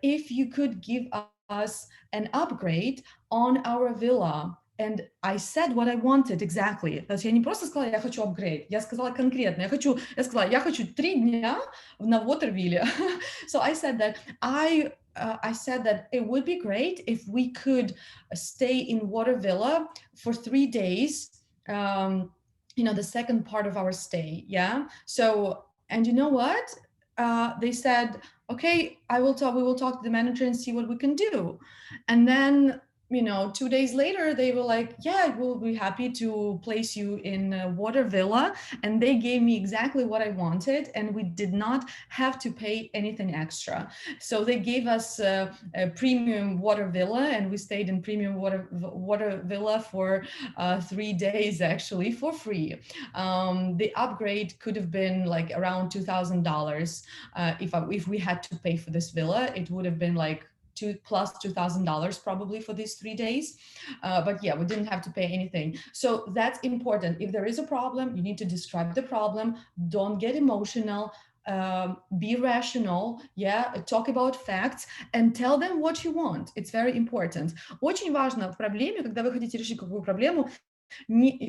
if you could give us an upgrade on our villa. And I said what I wanted exactly. То есть я не просто сказала, я хочу апгрейд, я сказала конкретно, я сказала, я хочу 3 дня на Waterville. So I said that I said that it would be great if we could stay in Water Villa for 3 days, the second part of our stay, yeah? So, and you know what? They said, okay, we will talk to the manager and see what we can do. And then 2 days later, they were like, yeah, we'll be happy to place you in a Water Villa. And they gave me exactly what I wanted, and we did not have to pay anything extra. So they gave us a premium Water Villa, and we stayed in premium Water Villa for 3 days, actually, for free. The upgrade could have been like around $2,000. If we had to pay for this villa, it would have been like plus $2,000 probably for these 3 days. But yeah, we didn't have to pay anything. So that's important. If there is a problem, you need to describe the problem. Don't get emotional. Be rational, yeah, talk about facts and tell them what you want. It's very important. Очень важно в проблеме, когда вы хотите решить какую проблему,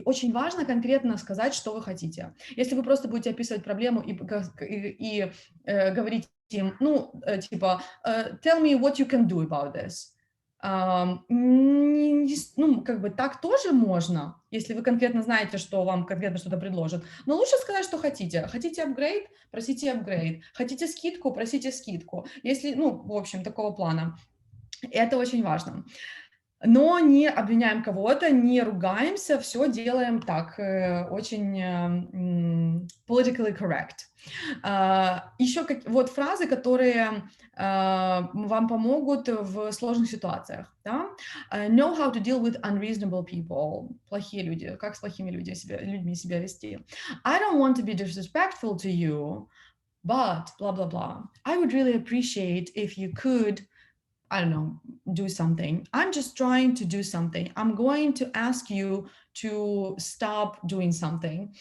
очень важно конкретно сказать, что вы хотите. Если вы просто будете описывать проблему и говорить им, tell me what you can do about this. Как бы так тоже можно, если вы конкретно знаете, что вам конкретно что-то предложат. Но лучше сказать, что хотите. Хотите апгрейд? Просите апгрейд. Хотите скидку? Просите скидку. Если, в общем, такого плана. Это очень важно. Но не обвиняем кого-то, не ругаемся, все делаем так, очень politically correct. Еще вот фразы, которые вам помогут в сложных ситуациях. Да? Know how to deal with unreasonable people. Плохие люди. Как с плохими людьми себя вести. I don't want to be disrespectful to you, but blah, blah, blah. I would really appreciate if you could I don't know, do something. I'm just trying to do something. I'm going to ask you to stop doing something.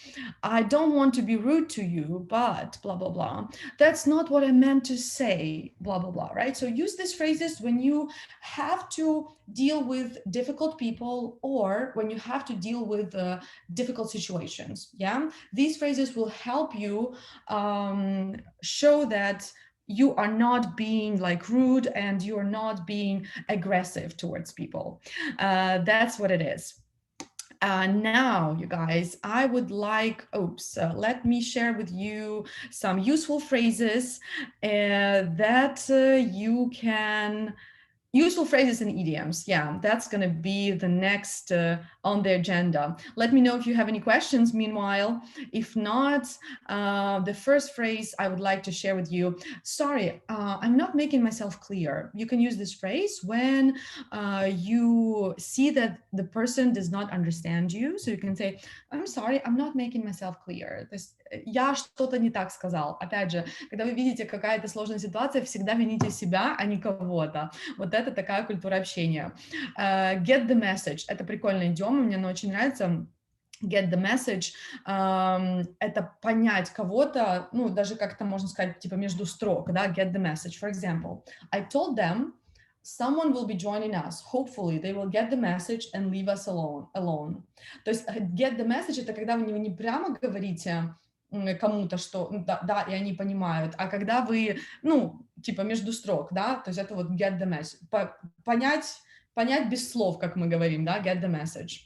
I don't want to be rude to you, but blah, blah, blah. That's not what I meant to say, blah, blah, blah, right? So use these phrases when you have to deal with difficult people or when you have to deal with difficult situations. Yeah. These phrases will help you show that you are not being like rude and you're not being aggressive towards people. That's what it is. Now, you guys, I would like, let me share with you some useful phrases that you can useful phrases and idioms. Yeah, that's going to be the next on the agenda. Let me know if you have any questions meanwhile. If not, the first phrase I would like to share with you, sorry, I'm not making myself clear. You can use this phrase when you see that the person does not understand you. So you can say, I'm sorry, I'm not making myself clear. То есть я что-то не так сказал. Опять же, когда вы видите какая-то сложная ситуация, всегда вините себя, а не кого-то. Вот это такая культура общения. Get the message. Это прикольная идиома, мне она очень нравится. Get the message, это понять кого-то, ну, даже как-то можно сказать, типа между строк, да, get the message. For example, I told them someone will be joining us. Hopefully they will get the message and leave us alone. То есть get the message — это когда вы не прямо говорите кому-то, что да, и они понимают, а когда вы, ну, типа между строк, да, то есть это вот get the message, понять без слов, как мы говорим, да, get the message.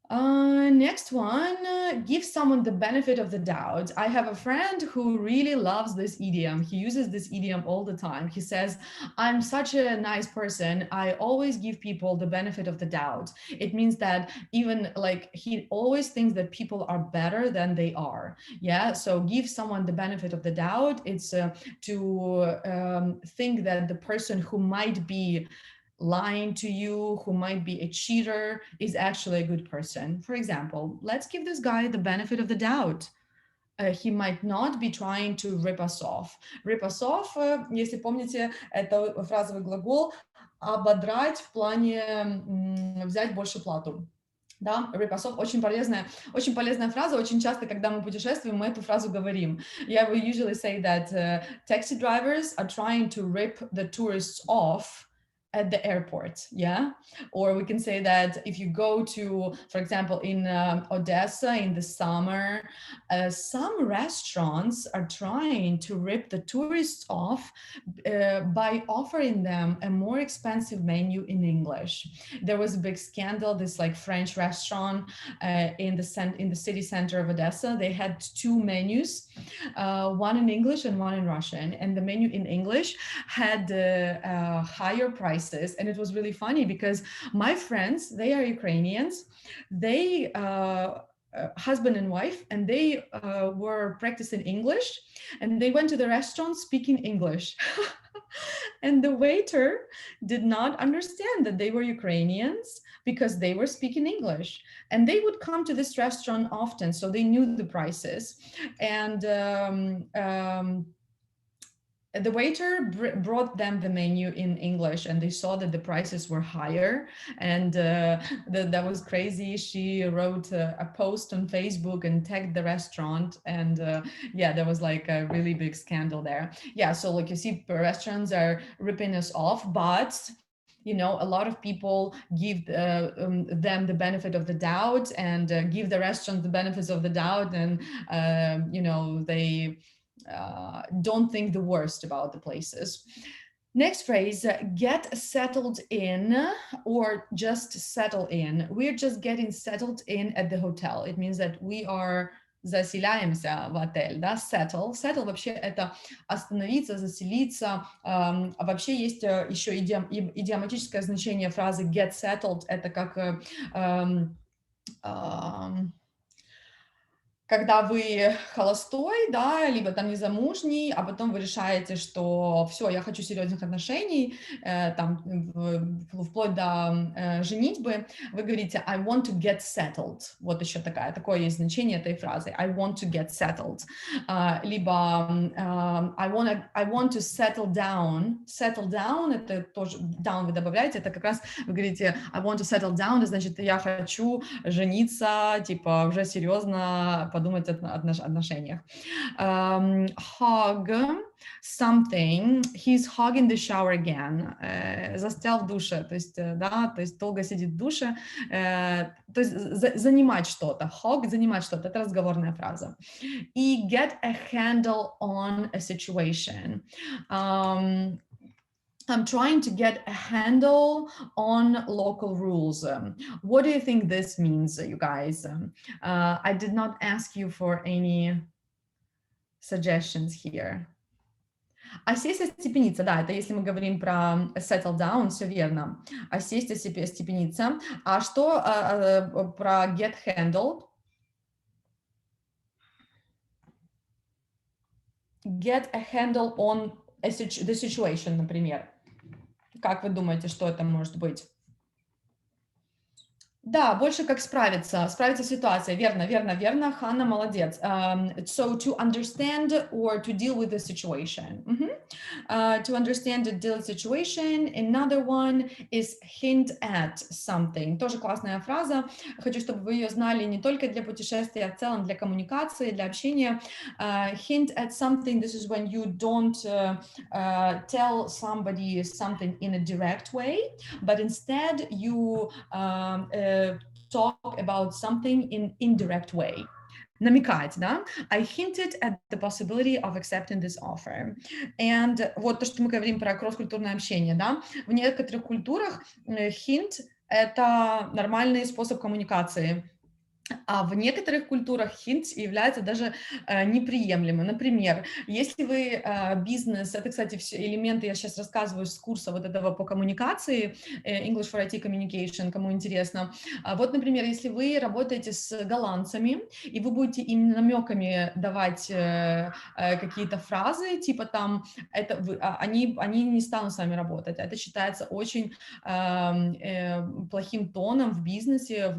Next one, give someone the benefit of the doubt. I have a friend who really loves this idiom. He uses this idiom all the time. He says, I'm such a nice person. I always give people the benefit of the doubt. It means that even like he always thinks that people are better than they are. Yeah. So give someone the benefit of the doubt. It's to think that the person who might be lying to you, who might be a cheater, is actually a good person. For example, let's give this guy the benefit of the doubt. He might not be trying to rip us off. Rip us off, если помните, это фразовый глагол ободрать в плане взять больше плату. Да, rip us off — очень полезная фраза. Очень часто, когда мы путешествуем, мы эту фразу говорим. Yeah, we usually say that taxi drivers are trying to rip the tourists off at the airport. Yeah. Or we can say that if you go to, for example, in Odessa in the summer, some restaurants are trying to rip the tourists off by offering them a more expensive menu in English. There was a big scandal. This like French restaurant in the city center of Odessa, they had two menus, one in English and one in Russian. And the menu in English had higher prices. And it was really funny because my friends, they are Ukrainians. They husband and wife, and they were practicing English, and they went to the restaurant speaking English. And the waiter did not understand that they were Ukrainians because they were speaking English. And they would come to this restaurant often, so they knew the prices. And the waiter brought them the menu in English, and they saw that the prices were higher, and that was crazy. She wrote a post on Facebook and tagged the restaurant, and yeah, there was like a really big scandal there. Yeah, so like you see, restaurants are ripping us off, but you know, a lot of people give them the benefit of the doubt and give the restaurant the benefits of the doubt, and you know, they don't think the worst about the places. Next phrase, get settled in or just settle in. We're just getting settled in at the hotel. It means that we are заселяемся в отель, да, settle. Settle вообще это остановиться, заселиться. Вообще есть еще идиоматическое значение фразы get settled. Это как когда вы холостой, да, либо там незамужний, а потом вы решаете, что все, я хочу серьезных отношений, там, вплоть до женитьбы, вы говорите I want to get settled. Вот еще такое есть значение этой фразы. I want to get settled. Либо I want to settle down. Settle down, это тоже, down вы добавляете, это как раз вы говорите I want to settle down, это значит, я хочу жениться, типа, уже серьезно подумать о отношениях. Hug something, he's hogging the shower again, застрял в душе, то есть, да, то есть долго сидит в душе, то есть занимать что-то, hog, занимать что-то, это разговорная фраза. И get a handle on a situation. I'm trying to get a handle on local rules. What do you think this means, you guys? I did not ask you for any suggestions here. Осесть, остепениться, да, это если мы говорим про settle down, все верно. Осесть, остепениться. А что про get handled? Get a handle on the situation, например. Как вы думаете, что это может быть? Да, больше как справиться с ситуацией. Верно. Ханна молодец. So to understand or to deal with the situation. To understand and deal with the situation. Another one is hint at something. Тоже классная фраза. Хочу, чтобы вы ее знали не только для путешествия, а в целом для коммуникации, для общения. Hint at something. This is when you don't tell somebody something in a direct way, but instead you talk about something in indirect way. Намекать, да? I hinted at the possibility of accepting this offer. And вот то, что мы говорим про кросс-культурное общение, да? В некоторых культурах hint – это нормальный способ коммуникации. А в некоторых культурах hint является даже неприемлемым. Например, если вы бизнес, это, кстати, все элементы я сейчас рассказываю с курса вот этого по коммуникации, English for IT Communication, кому интересно. Вот, например, если вы работаете с голландцами, и вы будете им намеками давать какие-то фразы, типа там, это они не станут с вами работать. Это считается очень плохим тоном в бизнесе,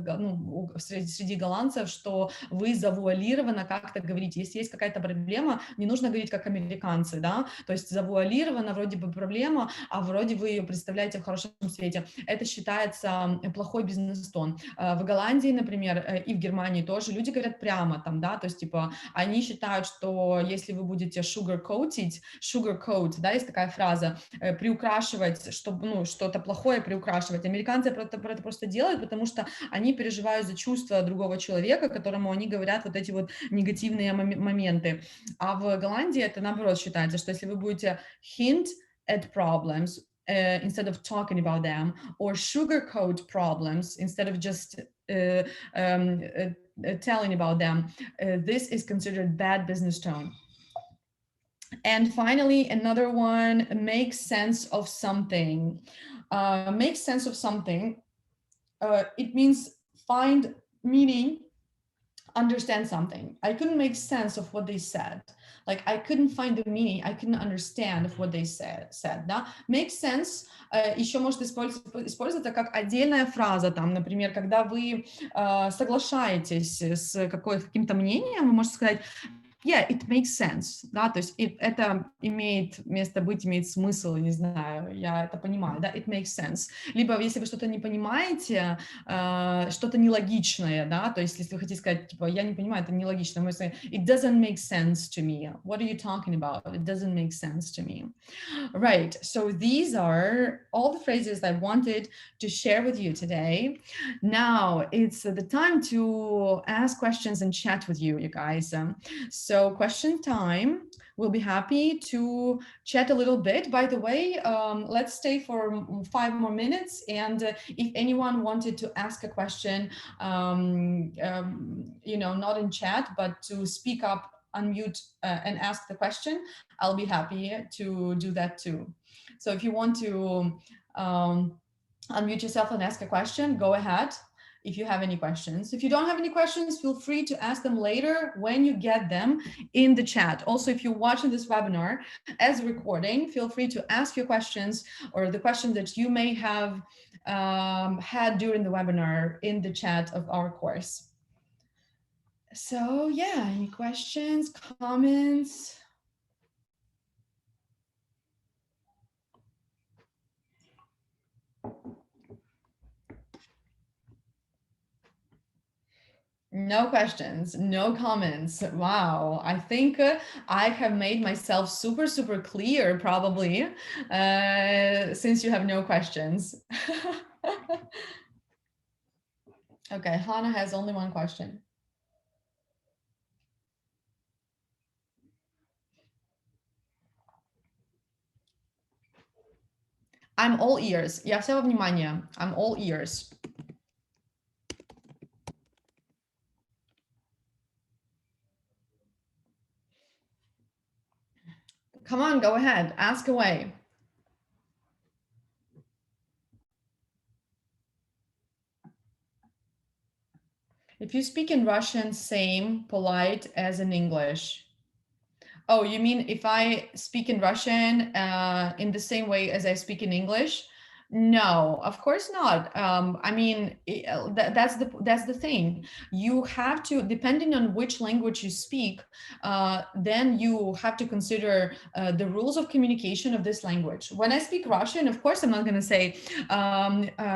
среди голландцев, что вы завуалированно как-то говорите. Если есть какая-то проблема, не нужно говорить как американцы, да, то есть завуалированно вроде бы проблема, а вроде вы ее представляете в хорошем свете. Это считается плохой бизнес-тон. В Голландии, например, и в Германии тоже люди говорят прямо там, да, то есть типа они считают, что если вы будете sugarcoat, да, есть такая фраза, приукрашивать, чтобы, ну, что-то плохое приукрашивать. Американцы про это просто делают, потому что они переживают за чувства другого человека, которому они говорят вот эти вот негативные моменты. А в Голландии это наоборот считается, что если вы будете hint at problems instead of talking about them, or sugarcoat problems instead of just telling about them, this is considered bad business tone. And finally, another one, make sense of something. Make sense of something. It means find meaning, understand something. I couldn't make sense of what they said. Like I couldn't find the meaning, I couldn't understand of what they said, да? Make sense еще может использоваться как отдельная фраза, там, например, когда вы соглашаетесь с каким-то мнением, вы можете сказать yeah, it makes sense, да, то есть это имеет место быть, имеет смысл, не знаю, я это понимаю, да, it makes sense. Либо если вы что-то не понимаете, что-то нелогичное, да, то есть если вы хотите сказать, типа, я не понимаю, это нелогично, мы сказать, it doesn't make sense to me. What are you talking about? It doesn't make sense to me. Right, so these are all the phrases I wanted to share with you today. Now it's the time to ask questions and chat with you guys. So question time, we'll be happy to chat a little bit. By the way, let's stay for 5 more minutes. And if anyone wanted to ask a question, you know, not in chat, but to speak up, unmute and ask the question, I'll be happy to do that too. So if you want to unmute yourself and ask a question, go ahead. if you have any questions. If you don't have any questions, feel free to ask them later when you get them in the chat. Also, if you're watching this webinar as a recording, feel free to ask your questions or the questions that you may have had during the webinar in the chat of our course. So yeah, any questions, comments? No questions, no comments. Wow, I think I have made myself super, super clear probably since you have no questions. Okay, Hannah has only one question. I'm all ears. Я вся во внимание. I'm all ears. Come on, go ahead, ask away. If you speak in Russian, same, polite as in English. Oh, you mean if I speak in Russian in the same way as I speak in English? No, of course not. I mean, that's the thing. You have to, depending on which language you speak, then you have to consider the rules of communication of this language. When I speak Russian, of course, I'm not going to say,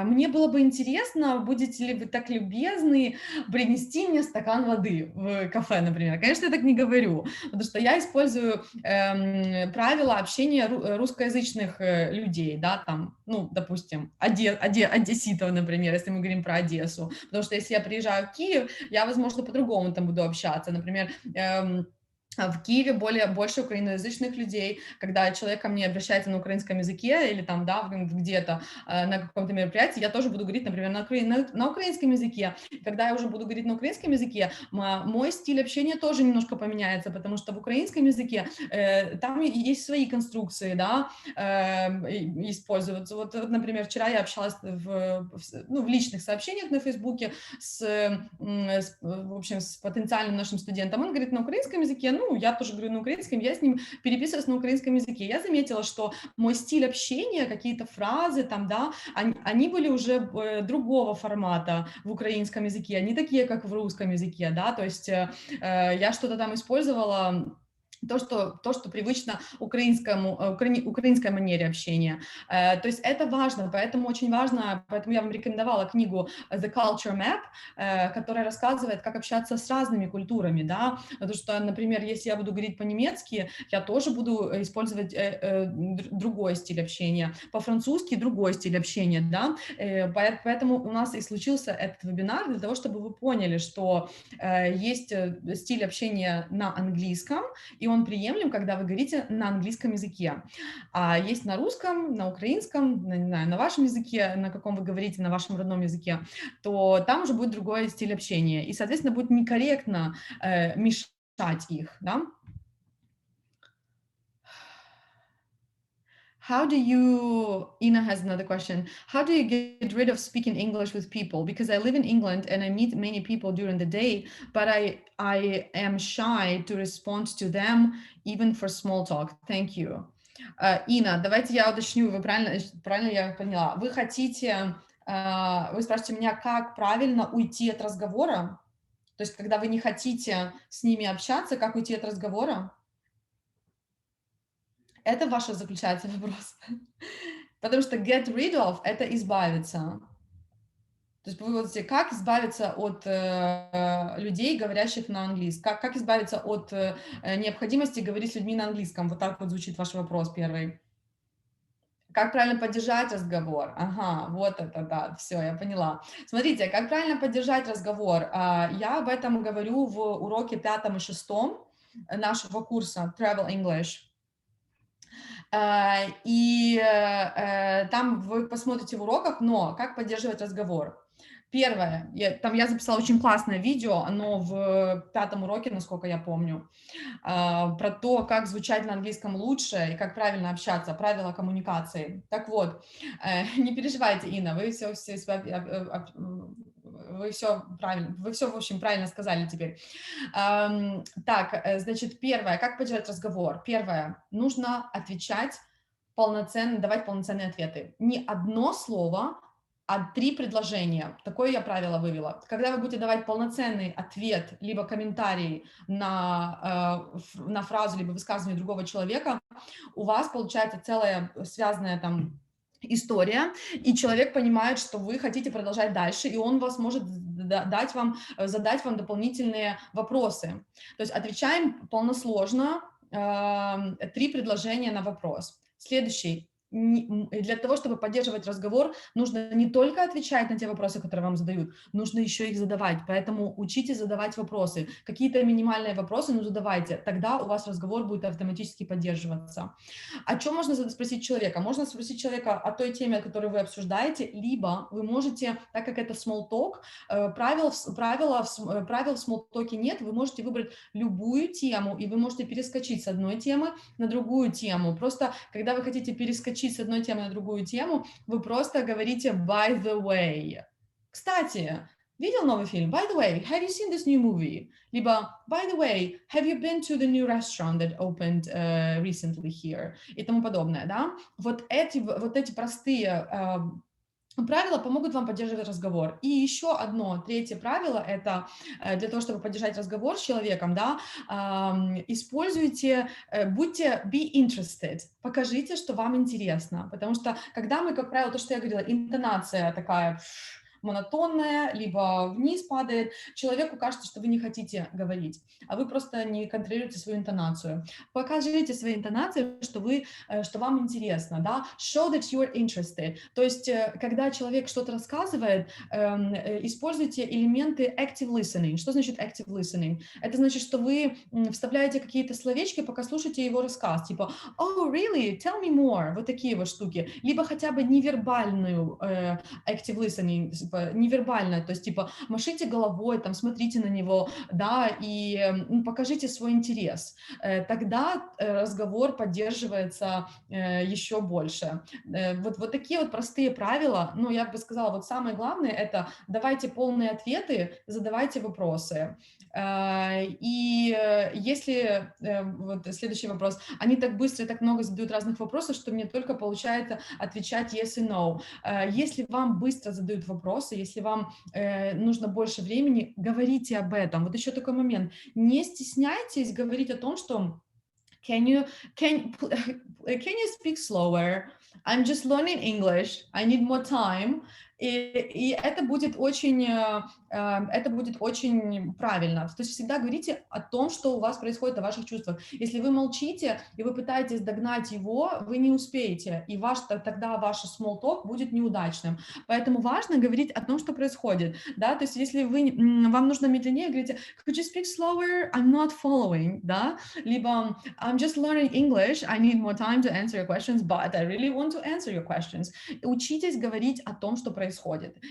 мне было бы интересно, будете ли вы так любезны принести мне стакан воды в кафе, например. Конечно, я так не говорю, потому что я использую правила общения русскоязычных людей, да, там, ну, допустим, одесситов, например, если мы говорим про Одессу, потому что если я приезжаю в Киев, я, возможно, по-другому там буду общаться, например, в Киеве больше украиноязычных людей, когда человек ко мне обращается на украинском языке или там, да, где-то на каком-то мероприятии, я тоже буду говорить, например, на украинском языке. Когда я уже буду говорить на украинском языке, мой стиль общения тоже немножко поменяется, потому что в украинском языке там есть свои конструкции, да, используются. Вот, например, вчера я общалась в личных сообщениях на Фейсбуке в общем, с потенциальным нашим студентом. Он говорит на украинском языке, ну, я тоже говорю на украинском, я с ним переписываюсь на украинском языке. Я заметила, что мой стиль общения, какие-то фразы там, да, они были уже другого формата в украинском языке, они такие, как в русском языке, да, то есть я что-то там использовала, то, что привычно украинской манере общения. То есть это важно, поэтому очень важно, поэтому я вам рекомендовала книгу The Culture Map, которая рассказывает, как общаться с разными культурами, да, потому что, например, если я буду говорить по-немецки, я тоже буду использовать другой стиль общения, по-французски другой стиль общения, да, поэтому у нас и случился этот вебинар для того, чтобы вы поняли, что есть стиль общения на английском, и он приемлем, когда вы говорите на английском языке. А есть на русском, на украинском, не знаю, на вашем языке, на каком вы говорите, на вашем родном языке, то там уже будет другой стиль общения. И, соответственно, будет некорректно мешать их, да? How do you, Ina has another question. How do you get rid of speaking English with people? Because I live in England and I meet many people during the day, but I am shy to respond to them, even for small talk. Thank you. Ина, давайте я уточню, вы правильно я поняла. Вы хотите, вы спрашиваете меня, как правильно уйти от разговора? То есть, когда вы не хотите с ними общаться, как уйти от разговора? Это ваш заключается вопрос. Потому что get rid of – это избавиться. То есть вы вот как избавиться от людей, говорящих на английском? Как избавиться от необходимости говорить с людьми на английском? Вот так вот звучит ваш вопрос первый. Как правильно поддержать разговор? Ага, вот это, да, все, я поняла. Смотрите, как правильно поддержать разговор? Я об этом говорю в уроке 5 и 6 нашего курса Travel English. И там вы посмотрите в уроках, но как поддерживать разговор. Первое, я записала очень классное видео, оно в 5 уроке, насколько я помню, про то, как звучать на английском лучше и как правильно общаться, правила коммуникации. Так вот, не переживайте, Инна, вы все вы все, в общем, правильно сказали теперь. Так, значит, первое, как поддержать разговор? Первое, нужно отвечать полноценно, давать полноценные ответы. Не одно слово, а 3 предложения. Такое я правило вывела. Когда вы будете давать полноценный ответ, либо комментарий на фразу, либо высказывание другого человека, у вас получается целая связанная там история, и человек понимает, что вы хотите продолжать дальше, и он вас может задать вам дополнительные вопросы. То есть отвечаем полносложно, 3 предложения на вопрос. Следующий. Для того, чтобы поддерживать разговор, нужно не только отвечать на те вопросы, которые вам задают, нужно еще их задавать. Поэтому учитесь задавать вопросы. Какие-то минимальные вопросы, но задавайте. Тогда у вас разговор будет автоматически поддерживаться. О чем можно спросить человека? Можно спросить человека о той теме, которую вы обсуждаете, либо вы можете, так как это small talk, правил в small talk нет, вы можете выбрать любую тему, и вы можете перескочить с одной темы на другую тему. Просто, когда вы хотите перескочить с одной темы на другую тему, вы просто говорите by the way. Кстати, видел новый фильм? By the way, have you seen this new movie? Либо, by the way, have you been to the new restaurant that opened recently here? И тому подобное, да? Вот эти простые правила помогут вам поддерживать разговор. И еще одно, третье правило, это для того, чтобы поддержать разговор с человеком, да, используйте, be interested, покажите, что вам интересно, потому что когда мы, как правило, то, что я говорила, интонация такая монотонная, либо вниз падает, человеку кажется, что вы не хотите говорить, а вы просто не контролируете свою интонацию. Покажите своей интонацией, что вам интересно, да, show that you're interested, то есть, когда человек что-то рассказывает, используйте элементы active listening. Что значит active listening? Это значит, что вы вставляете какие-то словечки, пока слушаете его рассказ, типа, oh, really, tell me more, вот такие вот штуки, либо хотя бы невербальную active listening, типа, невербально, то есть, типа, машите головой, там, смотрите на него, да, и покажите свой интерес. Тогда разговор поддерживается еще больше. Вот такие вот простые правила, ну, я бы сказала, вот самое главное, это давайте полные ответы, задавайте вопросы. И если, вот следующий вопрос, они так быстро и так много задают разных вопросов, что мне только получается отвечать yes и no. Если вам быстро задают вопросы, если вам нужно больше времени, говорите об этом. Вот еще такой момент. Не стесняйтесь говорить о том, что can you speak slower? I'm just learning English. I need more time. И это будет очень правильно. То есть всегда говорите о том, что у вас происходит, о ваших чувствах. Если вы молчите и вы пытаетесь догнать его, вы не успеете, и тогда ваш small talk будет неудачным. Поэтому важно говорить о том, что происходит. Да? То есть если вам нужно медленнее, говорите, could you speak slower? I'm not following. Да? Либо I'm just learning English. I need more time to answer your questions, but I really want to answer your questions. Учитесь говорить о том, что происходит.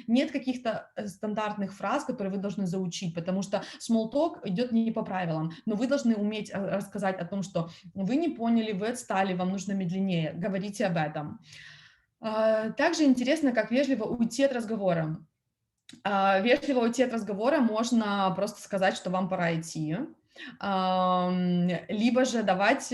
Нет каких-то стандартных фраз, которые вы должны заучить, потому что small talk идет не по правилам, но вы должны уметь рассказать о том, что вы не поняли, вы отстали, вам нужно медленнее. Говорите об этом. Также интересно, как вежливо уйти от разговора. Вежливо уйти от разговора можно просто сказать, что вам пора идти, либо же давать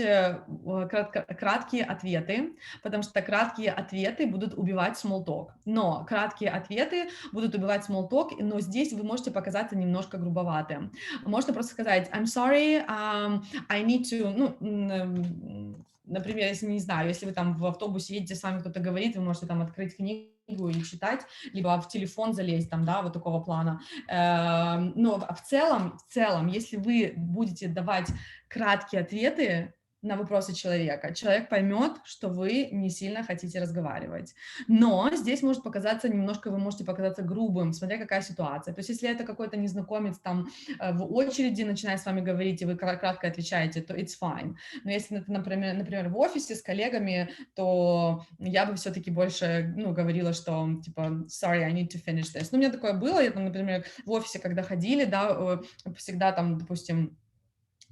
краткие ответы, потому что краткие ответы будут убивать small talk. Но краткие ответы будут убивать small talk, но здесь вы можете показаться немножко грубоватым. Можно просто сказать I'm sorry, I need to, например, если не знаю, если вы там в автобусе едете, с вами кто-то говорит, вы можете там открыть книгу и читать, либо в телефон залезть, там, да, вот такого плана. Но в целом, если вы будете давать краткие ответы на вопросы человека, человек поймет, что вы не сильно хотите разговаривать. Но здесь может показаться немножко, вы можете показаться грубым, смотря какая ситуация. То есть если это какой-то незнакомец там в очереди начинает с вами говорить, и вы кратко отвечаете, то it's fine. Но если это, например, в офисе с коллегами, то я бы все-таки больше, говорила, что, типа, sorry, I need to finish this. Ну, у меня такое было, я там, например, в офисе, когда ходили, да, всегда там, допустим,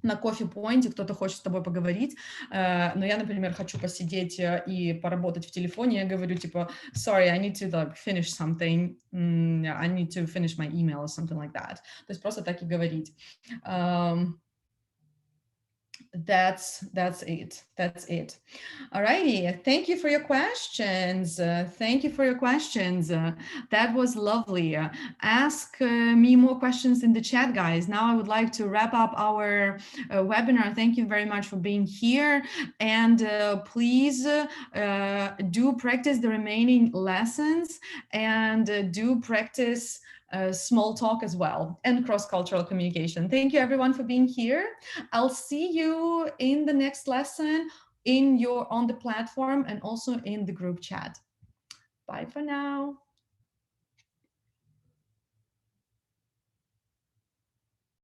на кофе-поинте кто-то хочет с тобой поговорить, но я, например, хочу посидеть и поработать в телефоне, я говорю типа, sorry, I need to like finish something, I need to finish my email or something like that. То есть просто так и говорить. That's it. That's it. Alrighty. Thank you for your questions. Thank you for your questions. That was lovely. Ask me more questions in the chat, guys. Now I would like to wrap up our webinar. Thank you very much for being here. And please do practice the remaining lessons and do practice small talk as well and cross-cultural communication. Thank you everyone for being here. I'll see you in the next lesson on the platform and also in the group chat. Bye for now.